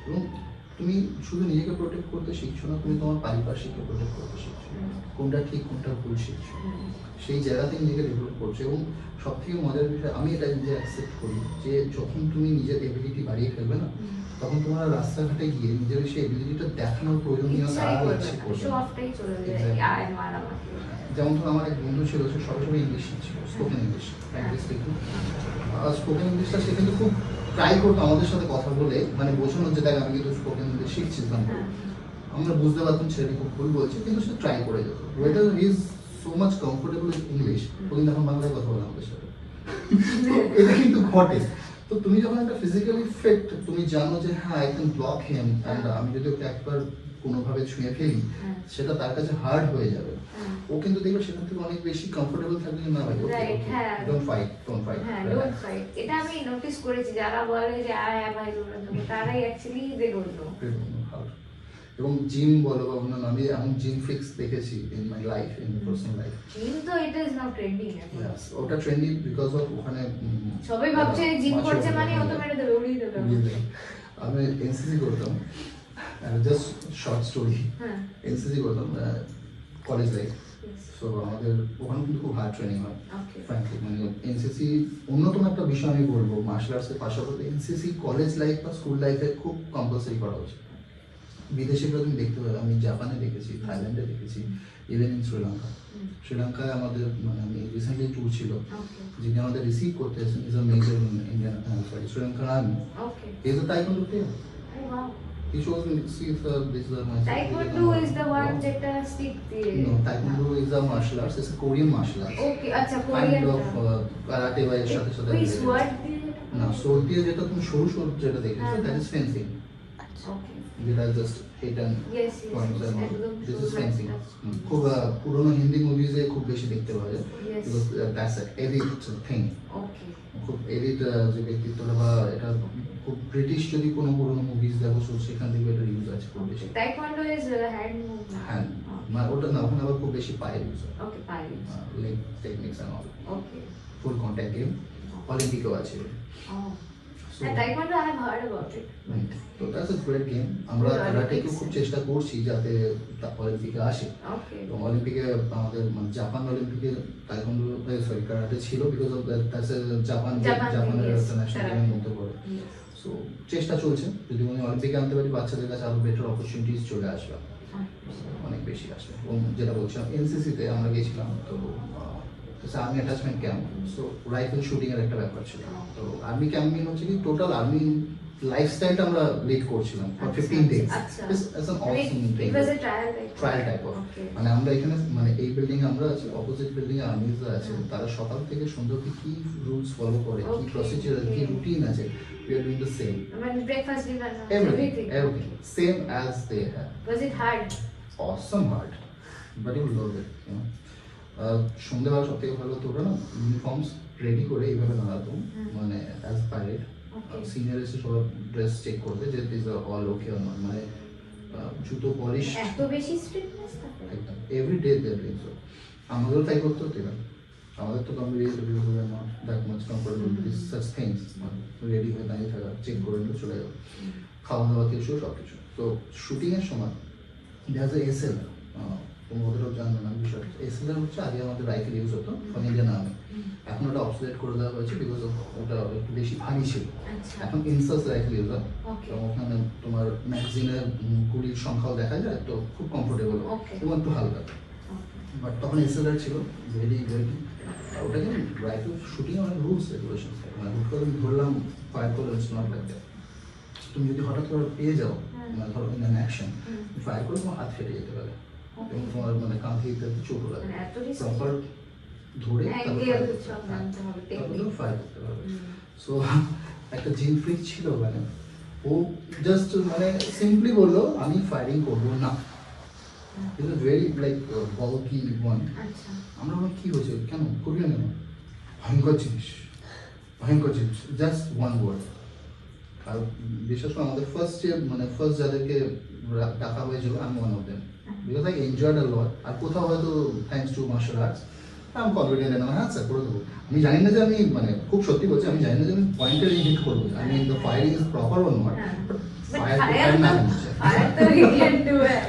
A: এবং তুমি শুধু নিজেকে প্রোটেক্ট করতে শিখছো না, তুমি তোমার পারিপার্শ্বিককে প্রোটেক্ট করতে শিখছো, কোনটা ঠিক কোনটা ভুল শিখছো, সেই জায়গাতে নিজেকে ডেভেলপ করছো। এবং সব থেকে মজার বিষয়, আমি এটা নিজে অ্যাকসেপ্ট করি যে যখন তুমি নিজের এবিলিটি বাড়িয়ে ফেলবে না, তখন তোমার রাস্তাঘাটে গিয়ে নিজের সেই এবিলিটিটা দেখানোর প্রয়োজনীয়তা আর ইচ্ছে করবে না। যেমন ধর আমার এক বন্ধু ছিল, সে সবসময় ইংলিশ শিখছিল, spoken English, practice speaking. Spoken ইংলিশটা সে কিন্তু খুব ট্রাই করতো আমাদের সাথে কথা বলে, মানে বোঝানো যে দেখ আমি কিন্তু স্পোকেন ইংলিশ শিখছিলাম। আমরা বুঝতে পারতাম ছেলেটি খুব ভুল বলছে, কিন্তু সে ট্রাই করে যেত। Waiter is so much comfortable with English, ও কিন্তু এখন বাংলায় কথা বলে আমাদের সাথে। এটা কিন্তু ঘটে। তো তুমি যখন একটা ফিজিক্যালি ফিট, তুমি জানো যে হ্যাঁ I can block him, and আমি যদি ওকে একবার কোনোভাবে ছুঁয়ে ফেলি সেটা তার কাছে হার্ড হয়ে যাবে, ও কিন্তু দেখবে সেখান থেকে অনেক বেশি কমফোর্টেবল থাকবে যে না ভাই ডোন্ট ফাইট, ডোন্ট ফাইট।
C: হ্যাঁ, ডোন্ট ফাইট। এটা আমি নোটিস করেছি, যারা বলে যে হ্যাঁ ভাই দৌড়াতে, তারাই অ্যাকচুয়ালি দে ডোন্ট নো।
A: এবং জিম বলো বা অন্যান্য, আমি এমন জিম ফিক্স দেখেছি in my life, in personal life.
C: Gym তো ইট ইজ নাও ট্রেন্ডিং এখন।
A: ওটা ট্রেন্ডিং বিকজ অফ ওখানে
C: সবাই ভাবছে জিম করছে মানে ও তো মেরে দেবে, উড়িয়ে দেবে।
A: আমি এনসিসি করতাম, জাস্ট শর্ট স্টোরি, এনসিসি করতাম কলেজ লাইফ। সো আমাদের ওখানে কিন্তু খুব হার্ড ট্রেনিং হয় ফ্র্যাঙ্কলি। মানে এনসিসি অন্যতম একটা বিষয় আমি বলবো, মার্শাল আর্টসের পাশাপাশি এনসিসি কলেজ লাইফ বা স্কুল লাইফে খুব কম্পালসারি করা উচিত। বিদেশিরা তুমি দেখতে পাবে, আমি জাপানে দেখেছি, থাইল্যান্ডে দেখেছি, ইভেন ইন শ্রীলঙ্কা। শ্রীলঙ্কায় আমাদের মানে আমি রিসেন্টলি ট্যুর ছিল, যিনি আমাদের রিসিভ করতে এসেছেন is a major Indian Sri Lankan army, is a taekwondo player. He shows me, see if this is my
C: Taekwondo is the one যেটা stick দিয়ে।
A: No, Taekwondo is a martial arts, it's a Korean martial arts.
C: Okay, আচ্ছা কোরিয়ান।
A: Kind of karate বা এর সাথে সাথে।
C: ওই sword দিয়ে
A: না, sword দিয়ে যেটা তুমি সরু সরু যেটা দেখেছো, that is fencing.
C: Okay.
A: যেটা just hit and
C: Yes,
A: points and all.
C: একদম
A: This is
C: শুরু
A: fencing.
C: হয়।
A: খুব পুরোনো হিন্দি মুভিজে খুব বেশি দেখতে পাওয়া যায়,
C: Yes.
A: because that's an elite thing.
C: Okay.
A: খুব এলিট যে ব্যক্তিত্বটা, বা এটা খুব ব্রিটিশ যদি কোনো পুরোনো মুভিজ দেখো, সেখান থেকে এটা ইউজ আছে খুব বেশি।
C: Taekwondo is hand movement.
A: হ্যাঁ, মানে ওটা না, ওখানে আবার খুব বেশি পায়ের ইউজ হয়,
C: Okay, fine.
A: Leg techniques and all.
C: Okay.
A: Full contact game, অলিম্পিকেও আছে।
C: Oh.
A: So,
C: And Taekwondo I have heard about it.
A: তো দ্যাটস আ গ্রেট গেম। আমরা
C: Good
A: কারাটেকে
C: Olympics.
A: খুব চেষ্টা করছি যাতে অলিম্পিকে আসে।
C: Okay.
A: এবং অলিম্পিকে আমাদের মানে জাপান অলিম্পিকে তাইকোন্ডো সরি কারাটে ছিল, বিকজ অফ দ্যাটস জাপানের
C: yes,
A: ন্যাশনাল গেমের মধ্যে পড়ে।
C: Yes.
A: সো চেষ্টা চলছে, যদি আমি অলিম্পিকে আনতে পারি বাচ্চাদের কাছে আরো বেটার অপরচুনিটিস চলে আসবে, অনেক বেশি আসবে। এবং যেটা বলছিলাম এনসিসিতে আমরা গেছিলাম, তো army attachment camp, so rifle shooting এর একটা ব্যাপার ছিল। তো আর্মি ক্যাম্প মিন হচ্ছে কি টোটাল আর্মি লাইফস্টাইলটা আমরা লিড করছিলাম ফর
C: আচ্ছা,
A: 15 ডেজ
C: আচ্ছা।
A: It's an Assam
C: It was a trial like
A: trial type of
C: Okay.
A: মানে আমরা এখানে মানে এই বিল্ডিং এ আমরা আছি অপোজিট বিল্ডিং এ আর্মিজরা আছে
C: হুম।
A: তারা সকাল থেকে সন্ধ্যা অবধি কি রুলস ফলো করে কি
C: Okay,
A: প্রসিজার কি
C: okay.
A: রুটিন আছে we are doing the same
C: I mean, breakfast, dinner,
A: everything same as they have
C: Was it hard?
A: awesome hard but you love it you know সন্ধ্যাবেলা সব থেকে ভালো তোরা না ইউনিফর্মস রেডি করে এইভাবে দাঁড়াতো
C: হুম।
A: মানে অ্যাজ প্যারেড
C: Okay.
A: সিনিয়র এসে সবার ড্রেস চেক করবে যে this are all okay or not মানে জুতো পলিশ
C: এত বেশি স্ট্রিক্টনেস থাকে?
A: একদম every day they doing so আমাদেরও তাই করতে হতো না আমাদের তো competition because we are not that much comfortable with this such things ready হয়ে দাঁড়িয়ে থাকা চেক করে নিয়ে চলে যাবো খাওয়া দাওয়া থেকে শুরু সব কিছু তো শুটিংয়ের সময় দেয়ার এ এসএল তুমি ওদেরও জানবে না বিষয় এসএল হচ্ছে আগে আমাদের রাইফেল ইউজ হতো ফর ইন্ডিয়ান আর্মি এখন ওটা অবসলেট করে দেওয়া হয়েছে বিকজ ওটা একটু বেশি ভারী ছিল
C: আচ্ছা।
A: এখন ইনসাস রাইফেল ইউজ হয়
C: Okay.
A: এবং ওখানে তোমার ম্যাগজিনের গুলির সংখ্যাও দেখা যায় তো খুব কমফোর্টেবল
C: Okay.
A: এবং একটু হালকা
C: Okay.
A: বাট তখন এসএলআর ছিল ভেরি ভেরি ওটাকে রাইফেল শুটিং অনেক রুলস রেগুলেশন মানে হুট করে আমি ধরলাম ফায়ার করলে ইটস নট লাইক দ্যাট তুমি যদি হঠাৎ করে পেয়ে যাও মানে ধরো ইন অ্যান অ্যাকশন ফায়ার করে তোমার হাত ফেটে যেতে পারে এবং তোমার মানে কাঁধে ইত্যাদি চোট লাগে
C: মানে এত risk?
A: প্রপার ধরে
C: Angle সব জানতে হবে, technique.
A: ফায়ার করতে পারবে
C: হুম।
A: সো একটা জিন ফ্রিক ছিল মানে ও জাস্ট মানে সিম্পলি বললো আমি ফায়ারিং করবো না ইট ইজ ভেরি লাইক বলকি ওয়ান
C: আচ্ছা।
A: আমরা বলি কি হয়েছে কেন করবি না কেন ভয়ঙ্কর জিনিস জাস্ট ওয়ান ওয়ার্ড আর বিশেষ করে আমাদের ফার্স্ট যে মানে ফার্স্ট যাদেরকে ডাকা হয়েছিল আমি one of them because I enjoyed a lot আর কোথাও হয়তো থ্যাঙ্কস টু মার্শাল আর্টস আমি কনফিডেন্ট এলাম হ্যাঁ স্যার করে দেবো আমি জানি না যে আমি মানে খুব সত্যি বলছি আমি জানি না যে আমি পয়েন্টের হিট করবো I mean the firing is proper one not
C: But
A: fire
C: fire
A: না
C: তো he can do it.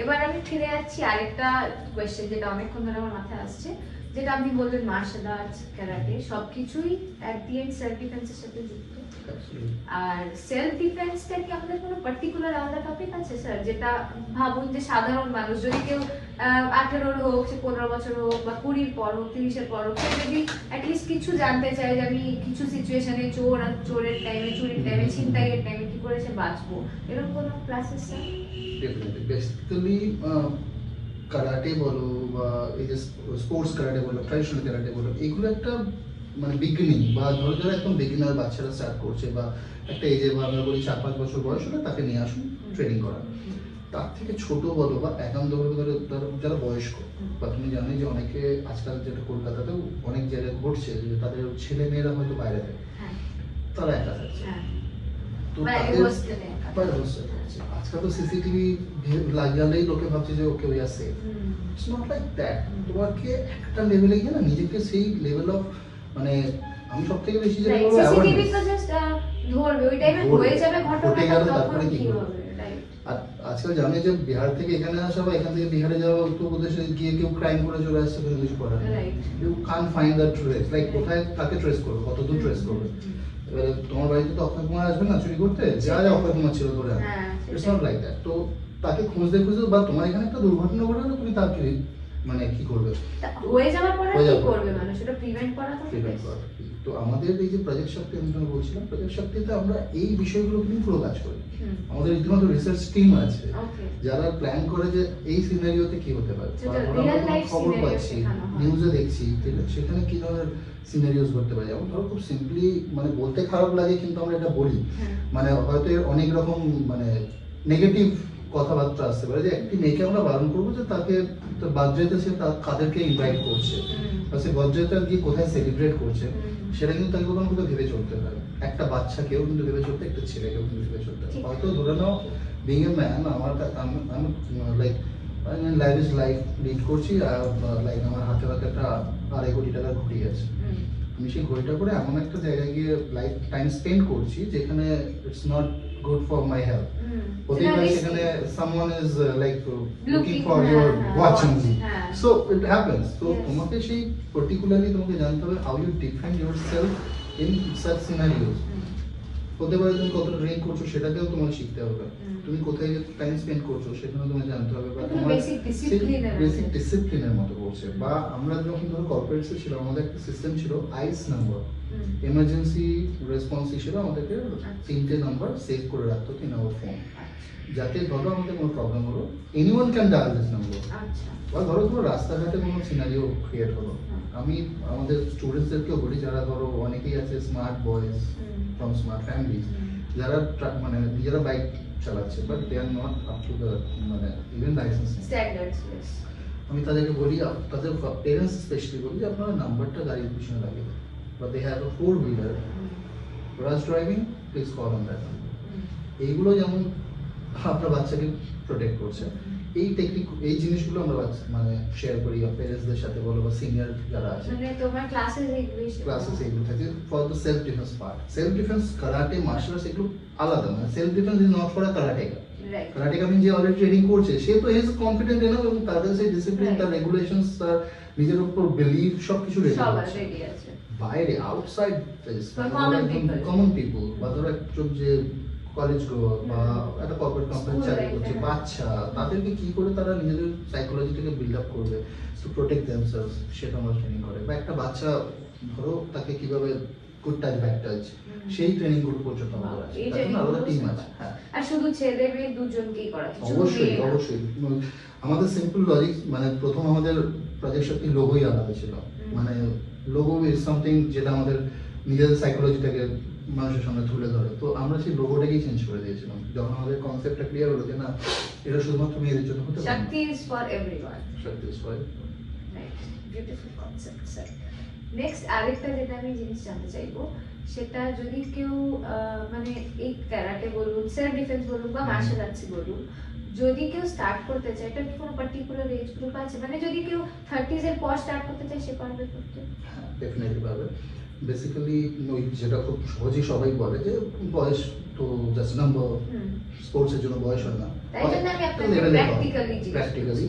C: এবার আমি ফিরে যাচ্ছি আরেকটা কোয়েশ্চেন যেটা অনেকক্ষণ ধরে আমার মাথায় আসছে যেটা আপনি বললেন মার্শাল আর্টস ক্যারাটে সবকিছুই অ্যাট দি এন্ড সেলফ ডিফেন্সের সাথে যুক্ত আর সেলফ ডিফেন্সটা কি আমাদের কোনো পার্টিকুলার আলাদা টপিক আছে স্যার যেটা ভাবুন যে সাধারণ মানুষ যদি কেউ 18-র হোক সে 15 বছর হোক বা 20-র পর হোক 30-এর পর হোক সে যদি অ্যাটলিস্ট কিছু জানতে চায় যে আমি কিছু সিচুয়েশনে চোরের টাইমে চুরির টাইমে ছিনতাইয়ের টাইমে কি করে সে বাঁচবো এরকম কোনো classes sir?
A: Definitely basically karate বলো বা এই যে স্পোর্টস কারাটে বলো ট্র্যাডিশনাল কারাটে বলো এগুলো একটা মানে বিগিনিং বা ধরো যারা একদম বিগিনার বাচ্চারা স্টার্ট করছে বা একটা এজে বা আমরা বলি 4-5 বছর বয়স হলে তাকে নিয়ে আসুন ট্রেনিং করা তার থেকে ছোট বলো বা একান্তভাবে ধরো যারা বয়স্ক বা তুমি জানো যে অনেকে আজকাল যেটা কলকাতাতেও অনেক জায়গায় ঘটছে যে তাদের ছেলে মেয়েরা হয়তো বাইরে থাকে
C: হ্যাঁ
A: তারা একা থাকছে
C: হ্যাঁ
A: তো
C: বাইরে
A: তাদের
C: হোস্টেলে একা।
A: বাইরে হোস্টেলে থাকছে আজকাল তো সিসিটিভি লাগালেই লোকে ভাবছে যে okay we are safe
C: hmm.
A: It's not like that তোমাকে একটা লেভেলে গিয়ে না নিজেকে সেই লেভেল অফ মানে আমি সব থেকে বেশি যেটা বলবো
C: সিসিটিভি
A: অ্যাওয়ারনেস
C: তো জাস্ট ধরবে ওই টাইমে
A: ধরবে।
C: হয়ে যাবে
A: ঘটে
C: ঘটনাটা
A: গেল,
C: তখন
A: তারপরে কি
C: কি
A: করবে?
C: হবে রাইট
A: আর আজকাল জানে যে বিহার থেকে এখানে আসা বা এখান থেকে বিহারে যাওয়া উত্তরপ্রদেশে গিয়ে কেউ ক্রাইম করে চলে আসছে কোনো কিছু করার
C: Right.
A: You can find that trace like কোথায় তাকে ট্রেস করবে কত দূর ট্রেস করবে এবারে তোমার বাড়িতে তো অক্ষয় কুমার আসবে না চুরি করতে যা যা অক্ষয় কুমার ছিল ধরে
C: হ্যাঁ,
A: ইটস
C: সেটাই।
A: নট লাইক দ্যাট তো তাকে খুঁজতে খুঁজতে বা তোমার এখানে একটা দুর্ঘটনা ঘটলো তুমি তাকে মানে কি করবে
C: হয়ে যাওয়ার পরে
A: হয়ে
C: কি
A: যাওয়ার পরে।
C: করবে মানুষ এটা প্রিভেন্ট করা তো
A: প্রিভেন্ট করা তো আমাদের এই যে প্রজেক্ট শক্তি আমি তোমাকে বলছিলাম প্রজেক্ট শক্তিতে আমরা এই বিষয়গুলো কিন্তু পুরো কাজ করি
C: হুম।
A: আমাদের রীতিমতো রিসার্চ টিম আছে
C: Okay.
A: যারা প্ল্যান করে যে এই সিনারিওতে কি হতে পারে
C: সেটা
A: বা ধরো
C: real
A: আমরা
C: life
A: খবর
C: scenario
A: পাচ্ছি
C: শেখানো হয়।
A: নিউজে দেখছি ঠিক আছে? সেখানে কি ধরনের সিনারিওস ঘটতে পারে যেমন ধরো খুব সিম্পলি মানে বলতে খারাপ লাগে কিন্তু আমরা এটা বলি
C: হ্যাঁ।
A: মানে হয়তো এর অনেক রকম মানে নেগেটিভ কথাবার্তা আসতে পারে যে একটি মেয়েকে আমরা বারণ করবো যে তাকে তার বার্থডেতে সে কাদেরকে ইনভাইট করছে
C: হুম।
A: বা সে বার্থডেটা গিয়ে কোথায় সেলিব্রেট করছে
C: হুম।
A: সেটা কিন্তু তাকে কোনো কিন্তু ভেবে চলতে হয় একটা বাচ্চাকেও কিন্তু ভেবে চলতে একটা ছেলেকেও কিন্তু ভেবে চলতে হয়
C: ঠিক।
A: হয়তো ধরে নাও বিং এ ম্যান আমার আমি like life is life lead করছি আর লাইক আমার হাতে হাতে একটা 2.5 কোটি টাকার ঘড়ি আছে
C: হুম।
A: আমি সেই ঘড়িটা করে এমন একটা জায়গায় গিয়ে লাইফ টাইম স্পেন্ড করছি যেখানে it's not good for my health
C: hmm.
A: হতেই
C: সেটা
A: পারে
C: risky।
A: সেখানে someone is like looking
C: Looking,
A: for
C: হ্যাঁ,
A: ইওর
C: হ্যাঁ,
A: ওয়াচ
C: watch,
A: অনলি
C: হ্যাঁ।
A: সো ইট হ্যাপেন্স তো
C: Yes.
A: তোমাকে সেই পার্টিকুলারলি তোমাকে জানতে হবে how you defend yourself in such scenarios
C: hmm.
A: তো হতে পারে তুমি কতটা ড্রিঙ্ক করছো সেটাকেও তোমাকে শিখতে হবে।
C: হুম।
A: তুমি কোথায় টাইম স্পেন্ড করছো সেখানেও তোমাকে জানতে হবে, বা
C: একদম
A: তোমার
C: basic discipline এর
A: বেসিক
C: মধ্যে।
A: ডিসিপ্লিনের মতো করছে। বা আমরা যখন ধরো কর্পোরেটসে ছিলাম, আমাদের একটা সিস্টেম ছিল আইস নাম্বার,
C: হুম।
A: এমার্জেন্সি রেসপন্স হিসেবে আমাদেরকে
C: আচ্ছা।
A: 3টে নাম্বার সেভ করে রাখতে হতো ইন আওয়ার ফোন,
C: আচ্ছা।
A: যাতে ধরো আমাদের কোনো প্রবলেম হলো anyone can dial this number.
C: আচ্ছা।
A: বা ধরো তোমার রাস্তাঘাটে কোনো সিনারিও ক্রিয়েট হলো, আমি আমাদের স্টুডেন্টসদেরকেও বলি, যারা ধরো অনেকেই আছে smart boys
C: hmm.
A: From smart families,
C: hmm.
A: যারা মানে নিজেরা বাইক চালাচ্ছে but they are not up to the মানে ইভেন লাইসেন্স।
C: Standards, yes.
A: আমি তাদেরকে বলি, তাদের পেরেন্টস স্পেশালি বলি যে আপনারা নাম্বারটা গাড়ির পিছনে লাগিয়ে দেন, বা they have a 4-wheeler rash driving, please call on that number. এইগুলো যেমন আপনার বাচ্চাকে প্রোটেক্ট করছে, এই টেকনিক, এই জিনিসগুলো আমরা মানে শেয়ার করি পেরেন্টসদের সাথে বলো, বা সিনিয়র যারা আছে
C: মানে তোমার ক্লাসেস
A: ক্লাসেস এগুলো থাকে for the self defence part. Self defence karate martial arts এগুলো আলাদা, মানে self defence is not for a karateka.
C: Right.
A: Karateka mean যে অলরেডি ট্রেনিং করছে, সে তো ইজ কনফিডেন্ট এনাফ, এবং তার কাছে ডিসিপ্লিন,
C: Right.
A: তার রেগুলেশনস, তার নিজের উপর বিলিভ সবকিছু রেডি
C: সব
A: আছে।
C: রেডি আছে।
A: বাইরে outside
C: For common people.
A: Common people, বা ধরো একজন যে কলেজ গোয়ার বা একটা কর্পোরেট কোম্পানি
C: School
A: চাকরি
C: life,
A: করছে,
C: হ্যাঁ।
A: বাচ্চা, তাদেরকে কি করে তারা নিজেদের সাইকোলজিটাকে বিল্ড আপ করবে টু প্রোটেক্ট দেমসেলস, সেটা আমরা ট্রেনিং করে। বা একটা বাচ্চা ধরো তাকে কিভাবে গুড টাচ ব্যাড টাচ, সেই ট্রেনিং গুলো পর্যন্ত আমাদের আছে,
C: এই
A: তার জন্য
C: training
A: আলাদা
C: গুলো
A: টিম
C: সব
A: আছে। হ্যাঁ,
C: আর শুধু ছেলে মেয়ে দুজনকেই করাচ্ছে, শুধু
A: অবশ্যই
C: মেয়ে না।
A: অবশ্যই। আমাদের সিম্পল লজিক, মানে প্রথম আমাদের প্রজেক্ট শক্তি লোগোই আলাদা ছিল। মানে লোগো ইজ সামথিং যেটা আমাদের নিজেদের সাইকোলজিটাকে মানুষের সামনে তুলে ধরে। তো আমরা সেই লোগোটাকেই চেঞ্জ করে দিয়েছিলাম যখন আমাদের কনসেপ্টটা ক্লিয়ার হলো যে না, এটা শুধুমাত্র মেয়েদের জন্য হতে পারে না।
C: Shakti is for everyone.
A: Shakti is for everyone.
C: Right, beautiful concept sir. Next আরেকটা যেটা আমি জিনিস জানতে চাইবো, সেটা যদি কেউ মানে এই ক্যারাটে বলুন, সেলফ ডিফেন্স বলুন বা মার্শাল আর্টস বলুন, যদি কেউ স্টার্ট করতে চায়, এটা কি কোনো পার্টিকুলার এজ গ্রুপ আছে? মানে যদি কেউ 30s এর পর স্টার্ট করতে চায়, সে পারবে করতে?
A: হ্যাঁ, ডেফিনেটলি পাবে। বেসিক্যালি ওই যেটা খুব সহজেই সবাই বলে যে বয়স তো জাস্ট নাম্বার,
C: হুম।
A: স্পোর্টসের জন্য বয়স হয় না।
C: তাই জন্য আমি আপনাকে practically জিজ্ঞেস করছি।
A: প্র্যাকটিক্যালি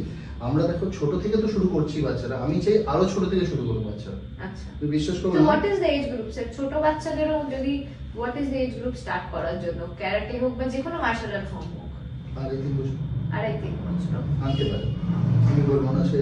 A: আমরা দেখো ছোট থেকে তো শুরু করছি বাচ্চারা, আমি চাই আরো ছোট থেকে শুরু করবো বাচ্চারা।
C: আচ্ছা।
A: তুমি বিশ্বাস করো
C: তো
A: না,
C: what is the age group sir? ছোট বাচ্চাদেরও যদি what is the age group start করার জন্য, ক্যারাটে হোক বা যে কোনো মার্শাল আর্ট ফর্ম হোক?
A: 2.5-3 বছর
C: 2.5-3 বছর।
A: আনতে পারে। আমি বলবো না সে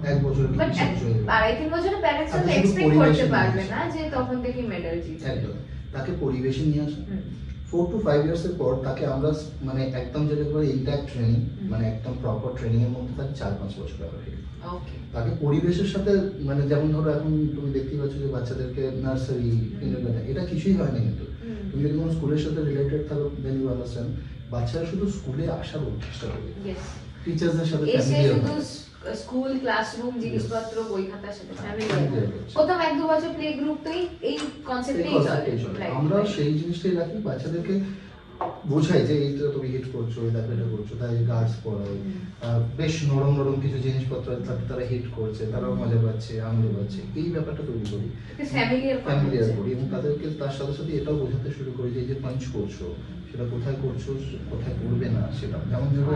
A: 1 বছর কি
C: বাট
A: 20 বছর হয়ে যাবে।
C: 2.5-3 বছরের প্যারেন্টস
A: আপনি শুধু
C: এক্সপেক্ট করতে
A: পরিবেশে
C: পারবে
A: নিয়ে
C: না যে তখন থেকে মেডেল জিতবে।
A: একদম তাকে পরিবেশে নিয়ে আসে।
C: হুম।
A: 4 to 5 ইয়ার্স এর পর তাকে আমরা মানে একদম যেটা বলে ইনট্যাক্ট ট্রেনিং,
C: হুম।
A: মানে একদম প্রপার ট্রেনিং এর মধ্যে তাকে 4-5 বছর লাগে।
C: ওকে।
A: তাকে পরিবেশের সাথে, মানে যেমন ধরো এখন তুমি দেখতেই পাচ্ছ যে বাচ্চাদেরকে নার্সারি, কিন্ডারগার্টেন, এটা কিছুই হয় না কিন্তু।
C: হুম।
A: তুমি যদি কোনো স্কুলের সাথে রিলেটেড থাকো দেন ইউ আন্ডারস্ট্যান্ড, বাচ্চারা শুধু স্কুলে আসার চেষ্টা করবে,
C: ইয়েস।
A: টিচারদের সাথে
C: এসে
A: ফ্যামিলিয়ার
C: শুধু
A: হবে।
C: স্কুল ক্লাসরুম জিনিসপত্র বই খাতার সাথে ফ্যামিলি।
A: Familiar হচ্ছে।
C: প্রথম 1-2 বছর প্লে গ্রুপ তো এই কনসেপ্টেই
A: এই
C: চলে।
A: concept-এই চলে।
C: Right,
A: আমরা
C: right.
A: সেই জিনিসটাই রাখি, বাচ্চাদেরকে বোঝাই যে এইটা তুমি হিট করছো, এই দেখো এটা করছো, তাই গার্ডস পড়াই। বেশ নরম নরম কিছু জিনিসপত্র তারা হিট করছে, তারাও মজা পাচ্ছে, আনন্দ পাচ্ছে, এই ব্যাপারটা তৈরি করি, ফ্যামিলিয়ার করি। এবং তাদেরকে তার সাথে সাথে এটাও বোঝাতে শুরু করি যে এই যে পাঞ্চ করছো সেটা কোথায় করছো, কোথায় করবে না সেটা। যেমন ধরো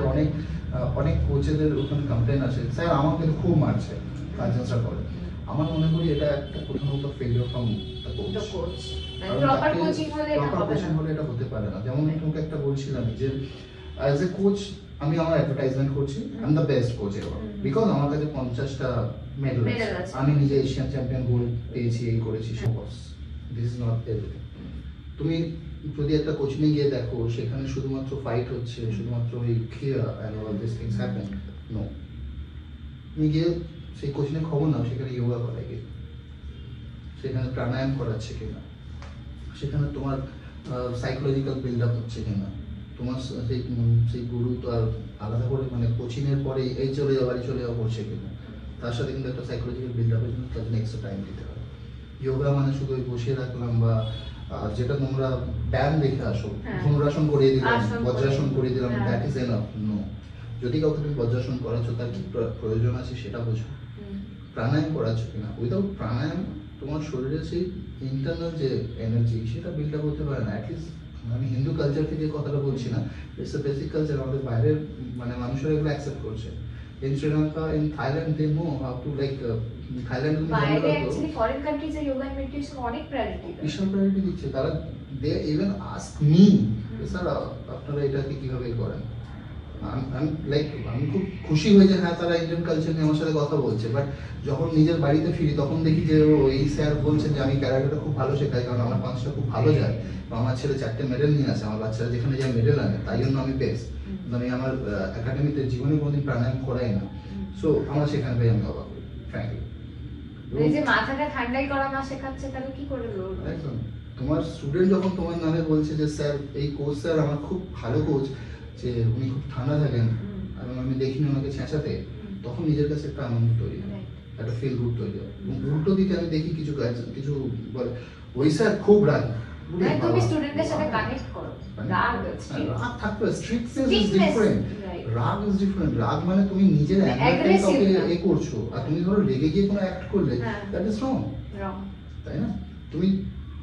A: অনেক কোচেদের ওখানে কমপ্লেন আসে, স্যার আমার কিন্তু খুব মারছে, গার্জেন্সরা করে। আমার মনে করি এটা একটা কোথাও তো failure from the coach.
C: The coach. মানে proper coaching হলে এটা হবে না।
A: হলে এটা হতে পারে না। যেমন আমি তোমাকে একটা বলছিলাম যে অ্যাজ এ কোচ আমি আমার অ্যাডভার্টাইজমেন্ট করছি, I am the best coach ever, because আমার কাছে 50টা মেডেল
C: Medal
A: আছে,
C: আছে।
A: আমি নিজে এশিয়ান চ্যাম্পিয়ন গোল্ড পেয়েছি, এই করেছি। সবস দিস ইজ নট এভরিথিং। তুমি যদি একটা কোচিংয়ে গিয়ে দেখো সেখানে শুধুমাত্র ফাইট হচ্ছে, শুধুমাত্র এই clear and all this things happen, no. তুমি গিয়ে সেই কোচিংয়ে খবর নাও সেখানে যোগা করায় গিয়ে, সেখানে প্রাণায়াম করাচ্ছে কিনা, সেখানে তোমার সাইকোলজিক্যাল বিল্ড আপ হচ্ছে কিনা, তোমার সেই গুরু তো আর আলাদা করে মানে কোচিংয়ের পরে এই চলে যাও বাড়ি চলে যাওয়া করছে কিনা, তার সাথে কিন্তু একটা সাইকোলজিক্যাল বিল্ড আপের জন্য তার জন্য এক্সট্রা টাইম দিতে হবে। যোগা মানে শুধু ওই বসিয়ে রাখলাম বা যেটা তোমরা ব্যায়াম দেখে আসো,
C: হ্যাঁ।
A: ধনুরাসন করিয়ে দিলাম,
C: আসন
A: বজ্রাসন
C: করিয়ে
A: করিয়ে দিলাম,
C: হ্যাঁ।
A: That is enough, no. যদি কাউকে তুমি বজ্রাসন করাচ্ছ তার কি প্রয়োজন আছে সেটা বোঝো। প্রাণায়াম করাচ্ছ কিনা, উইদাউট প্রাণায়াম তোমার শরীরে সেই ইন্টারনাল যে এনার্জি সেটা বিল্ড আপ হতে পারে না। অ্যাটলিস্ট আমি হিন্দু কালচার থেকে কথাটা বলছি না, ইটস এ বেসিক কালচার, আমাদের বাইরের মানে মানুষেরা এগুলো অ্যাকসেপ্ট করছে। in Sri Lanka, in Thailand, they know how to like Thailand
C: বাইরে অ্যাকচুয়ালি ফরেন কান্ট্রিজে যোগা এন্ড মেডিটেশন অনেক প্রায়োরিটি দেয়।
A: বিশাল প্রায়োরিটি দিচ্ছে তারা। They even ask me sir আপনারা এটাকে কিভাবে করেন। আমি খুব খুশি হয়ে যে হ্যাঁ তারা ইন্ডিয়ান কালচার নিয়ে আমার সাথে কথা বলছে, বাট যখন নিজের বাড়িতে ফিরি তখন দেখি যে এই স্যার বলছেন যে আমি ক্যারাটেটা খুব ভালো শেখাই, কারণ আমার পাঁচটা খুব ভালো যায়, আমার ছেলে 4টে মেডেল নিয়ে আসে, আমার বাচ্চারা যেখানে যায় মেডেল আনে, তাই জন্য আমি বেস্ট। আমি আমার একাডেমিতে জীবনে কোনোদিন প্রাণায়াম করাই না, সো আমার সেখানে ভাই আমি অবাক করি ফ্র্যাঙ্কলি।
C: এই যে মাথাটা ঠান্ডাই করা না শেখাচ্ছে তাহলে কি করে লড়বে?
A: একদম তোমার স্টুডেন্ট যখন তোমার নামে বলছে যে স্যার এই কোচ স্যার আমার খুব ভালো কোচ, যে উনি খুব ঠান্ডা থাকেন এবং আমি দেখিনি ওনাকে ছেঁচাতে, তখন নিজের কাছে একটা আনন্দ তৈরি হয়, একটা ফিল গুড তৈরি হয়। এবং উল্টো দিকে আমি দেখি কিছু কিছু বলে ওই স্যার খুব রাগী,
C: তুমি স্টুডেন্টদের সাথে কানেক্ট করো। রাগ
A: রাগ থাকবে, স্ট্রিক্টনেস ইজ ডিফারেন্ট, রাগ ইজ ডিফারেন্ট। রাগ মানে তুমি নিজের
C: Aggressive
A: এ করছো, আর তুমি ধরো রেগে গিয়ে কোনো অ্যাক্ট করলে দ্যাট ইজ রং, তাই না? তুমি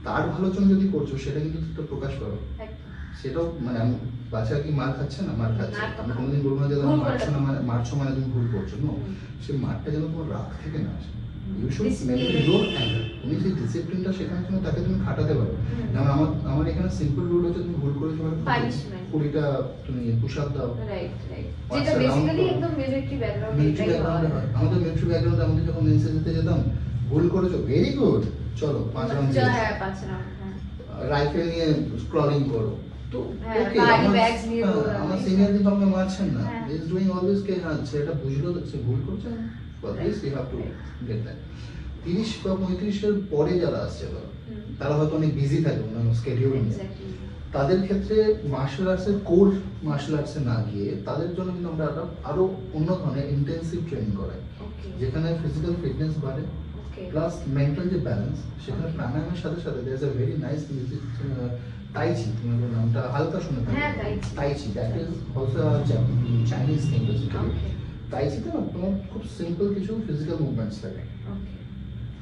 A: তার ভালোর জন্য যদি করছো সেটা কিন্তু একটা প্রকাশ করো, সেটাও মানে বাচ্চা কি মার খাচ্ছে না, মার খাচ্ছে, আমি কোনোদিন বলবো না যে তুমি মারছো না মানে মারছো মানে তুমি ভুল করছো, নো, সেই মারটা যেন তোমার রাগ থেকে না আসে। You should maintain your anger, তুমি সেই ডিসিপ্লিনটা শেখানোর জন্য তাকে তুমি খাটাতে পারো। যেমন আমার এখানে সিম্পল রুল হচ্ছে তুমি ভুল করেছো মানে 20টা তুমি পুশ আপ দাও,
C: যেটা বেসিক্যালি একদম মিলিটারি ব্যাকগ্রাউন্ড।
A: আমাদের মিলিটারি ব্যাকগ্রাউন্ডে আমাদের যখন এনসিসিতে যেতাম, ভুল করেছো ভেরি গুড, চলো 5 রাউন্ড,
C: হ্যাঁ 5 রাউন্ড,
A: রাইফেল নিয়ে স্ক্রলিং করো, তো ওকে আমার সিনিয়র কিন্তু আমাকে মারছেন না, ইজ ডুইং অলওয়েজ কে হ্যাঁ সেটা বুঝলো, সে ভুল করছে, but this you have to get that. 30 বা 35 এর পরে যারা আসছে তারা হয়তো অনেক বিজি থাকে অন্যান্য স্কেডিউল নিয়ে, তাদের ক্ষেত্রে মার্শাল আর্টসের কোর মার্শাল আর্টসে না গিয়ে তাদের জন্য কিন্তু আমরা আরো অন্য ধরনের ইন্টেন্সিভ ট্রেনিং করাই, যেখানে ফিজিক্যাল ফিটনেস বাড়ে প্লাস মেন্টাল যে ব্যালেন্স, সেখানে প্রাণায়ামের সাথে সাথে there is a very nice music tai chi, তুমি নামটা হালকা শুনে থাকবে, tai chi that is also Chinese thing basically. তাইচিতে না তোমার খুব সিম্পল কিছু ফিজিক্যাল মুভমেন্টস থাকে,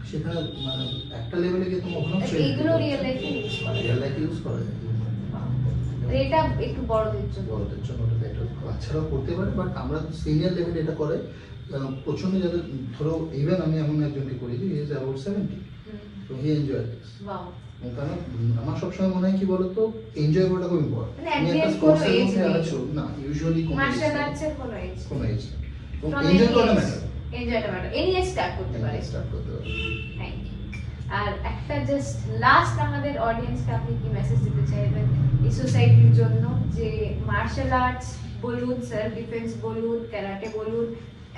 A: সেখানে মানে একটা লেভেলে গিয়ে তুমি ওখানে
C: এইগুলো রিয়েল লাইফে ইউজ করা যায়। এটা একটু বড়দের জন্য ওটা
A: এটা বাচ্চারাও করতে পারে, বাট আমরা সিনিয়র লেভেলে এটা করে প্রচন্ড যাদের, ধরো ইভেন আমি এমন একজনকে করি যে ইজ অ্যাবাউট 70, তো হি এনজয় দিস। কারণ আমার সবসময় মনে হয় কি বলতো, এনজয় করাটা খুব ইম্পর্টেন্ট। তুমি একটা স্পোর্টসের মধ্যে আছো না, ইউজুয়ালি
C: মার্শাল আর্টসের কোনো এজ
A: এনজয় করাটা ম্যাটার,
C: এনজয়টা ম্যাটার, এনি এজ স্টার্ট করতে পারে। Thank you. আর একটা জাস্ট লাস্ট আমাদের অডিয়েন্সকে আপনি কি মেসেজ দিতে চাইবেন এই সোসাইটির জন্য, যে মার্শাল আর্টস বলুন, সেলফ ডিফেন্স বলুন, ক্যারাটে বলুন,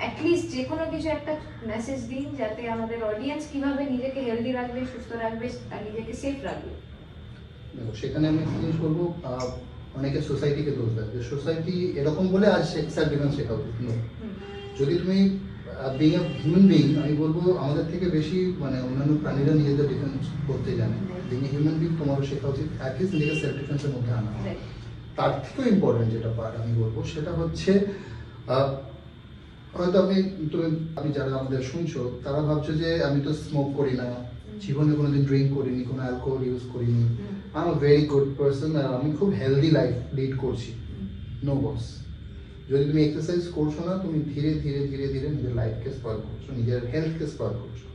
C: অ্যাটলিস্ট যে কোনো কিছু একটা মেসেজ দিন যাতে আমাদের অডিয়েন্স কিভাবে নিজেকে হেলদি রাখবে, সুস্থ রাখবে আর নিজেকে সেফ রাখবে।
A: দেখো সেখানে আমি একটা জিনিস বলবো, অনেকে সোসাইটিকে দোষ দেয় যে সোসাইটি এরকম বলে আজ সেলফ ডিফেন্স শেখা উচিত। যদি তুমি বিং আ হিউম্যান বিং, আমি বলবো আমাদের থেকে বেশি মানে অন্যান্য প্রাণীরা নিজেদের ডিফেন্স করতে জানে। বিং এ হিউম্যান বিং তোমারও শেখা উচিত, অ্যাটলিস্ট নিজেকে সেলফ ডিফেন্সের মধ্যে আনা। তার থেকেও ইম্পর্টেন্ট যেটা পার্ট আমি বলবো সেটা হচ্ছে, হয়তো আপনি যারা আমাদের শুনছো তারা ভাবছো যে আমি তো স্মোক করি না, জীবনে কোনোদিন ড্রিঙ্ক করিনি, কোনো অ্যালকোহল ইউজ করিনি, I am a very good person, আর আমি খুব হেলদি লাইফ লিড করছি। নো বস, যদি তুমি এক্সারসাইজ করছো না, তুমি ধীরে ধীরে ধীরে ধীরে নিজের লাইফকে স্পয়েল করছো, নিজের হেলথকে স্পয়েল করছো।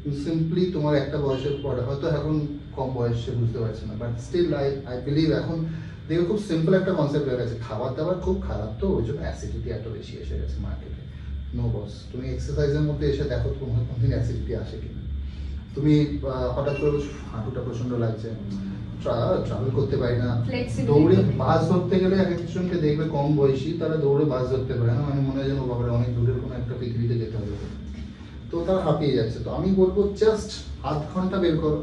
A: তুমি সিম্পলি তোমার একটা বয়সের পরে, হয়তো এখন কম বয়সে বুঝতে পারছে না, বাট স্টিল আই বিলিভ এখন দেখো খুব সিম্পল একটা কনসেপ্ট হয়ে গেছে, খাবার দাবার খুব খারাপ তো ওই জন্য অ্যাসিডিটি এত বেশি এসে গেছে মার্কেটে। নো বস, তুমি এক্সারসাইজের মধ্যে এসে দেখো তোমার কোনদিন অ্যাসিডিটি আসে কিনা। তুমি হঠাৎ করে হাঁটুটা প্রচন্ড লাগছে, ট্রাভেল করতে পারি না, দৌড়ে বাস ধরতে গেলে এক একজনকে দেখবে কম বয়সী তারা দৌড়ে বাস ধরতে পারে না, মানে মনে হয় যেন বাবারে অনেক দূরের কোনো একটা পৃথিবীতে যেতে হবে, তো তারা হাঁপিয়ে যাচ্ছে। তো আমি বলবো জাস্ট আধ ঘন্টা বের করো,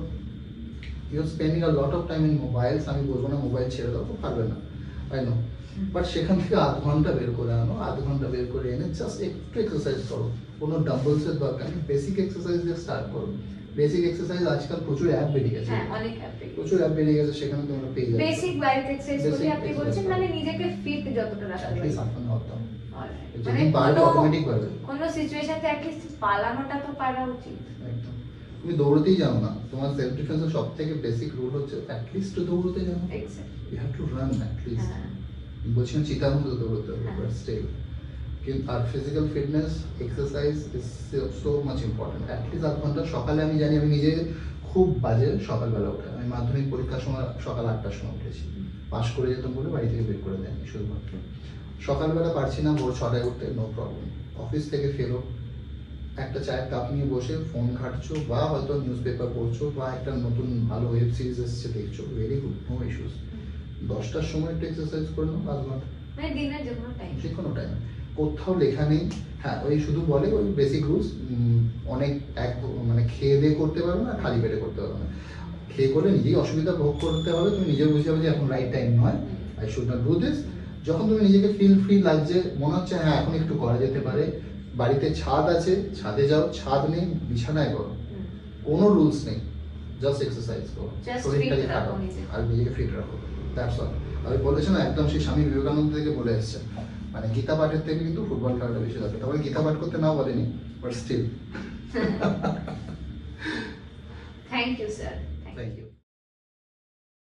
A: you spending a lot of time in mobiles, আমি বলবো না মোবাইল ছেড়ে দাও, তো পারবে না, আই নো, বাট সেখান থেকে আধ ঘন্টা বের করে আনো, আধ ঘন্টা বের করে এনে জাস্ট একটু এক্সারসাইজ করো, কোনো ডাম্বলসের দরকার নেই, বেসিক এক্সারসাইজ দিয়ে স্টার্ট করো। বেসিক এক্সারসাইজ আজকাল প্রচুর অ্যাপ বেরিয়ে গেছে, প্রচুর অ্যাপ বেরিয়ে গেছে, সেখানে তোমরা পেয়ে যাবে।
C: বেসিক বাড়িতে এক্সারসাইজ করি আপনি বলছেন, মানে নিজেকে ফিট যতটা রাখতে পারি, মানে কোনো সিচুয়েশনতে অ্যাটলিস্ট পালানোটা তো পারা উচিত।
A: একদম, তুমি দৌড়তেই জানো না, তোমার সেলফ ডিফেন্সের সবথেকে বেসিক রুল হচ্ছে অ্যাটলিস্ট দৌড়তে জানো, you have to run at least. বলছি না চিতার মতো দৌড়তে হবে, বাট স্টিল কিন্তু আর physical fitness exercise is so much important. At least আধ ঘন্টা সকালে আমি জানি, আমি নিজে খুব বাজে সকালবেলা উঠে, আমি মাধ্যমিক পরীক্ষার সময় সকাল 8টার সময় উঠেছি, পাস করে যেতাম বলে বাড়ি থেকে বের করে দেয়নি শুধুমাত্র। সকালবেলা পারছি না ভোর 6টায় উঠতে, নো প্রবলেম। অফিস থেকে ফেরো, একটা চায়ের কাপ নিয়ে বসে ফোন ঘাঁটছো বা হয়তো নিউজ পেপার পড়ছো বা একটা নতুন ভালো ওয়েব সিরিজ এসেছে দেখছো, ভেরি গুড, নো ইস্যুস। 10টার সময় একটু এক্সারসাইজ করে নাও, আধ ঘন্টা,
C: মানে দিনের যে কোনো টাইম।
A: যে কোনো টাইম। কোথাও লেখা নেই, হ্যাঁ ওই শুধু বলে ওই বেসিক রুলস, অনেক এক মানে খেয়ে দিয়ে করতে পারবে না, খালি পেটে করতে পারবে না। খেয়ে করলে নিজেই অসুবিধা ভোগ করতে হবে, তুমি নিজে বুঝে যাবে যে এখন রাইট টাইম নয়, I should not do this. যখন তুমি নিজেকে ফিল ফ্রি লাগছে, মনে হচ্ছে হ্যাঁ এখন একটু করা যেতে পারে, বাড়িতে ছাদ আছে, ছাদে যাও, ছাদ নেই বিছানায় করো, কোনো রুলস নেই, জাস্ট এক্সারসাইজ করো,
C: Just
A: শরীরটাকে
C: fit রাখো
A: খাটাও
C: নিজেকে।
A: আর নিজেকে ফিট রাখো, দ্যাটস অল। আমি বলেছি না, একদম সেই স্বামী বিবেকানন্দ থেকে বলে এসছে, মানে গীতা পাঠের থেকে কিন্তু ফুটবল খেলাটা বেশি দরকার। তবে গীতা পাঠ করতে নাও বলেনি, but still.
C: Thank you, sir. Thank you.
A: Thank you.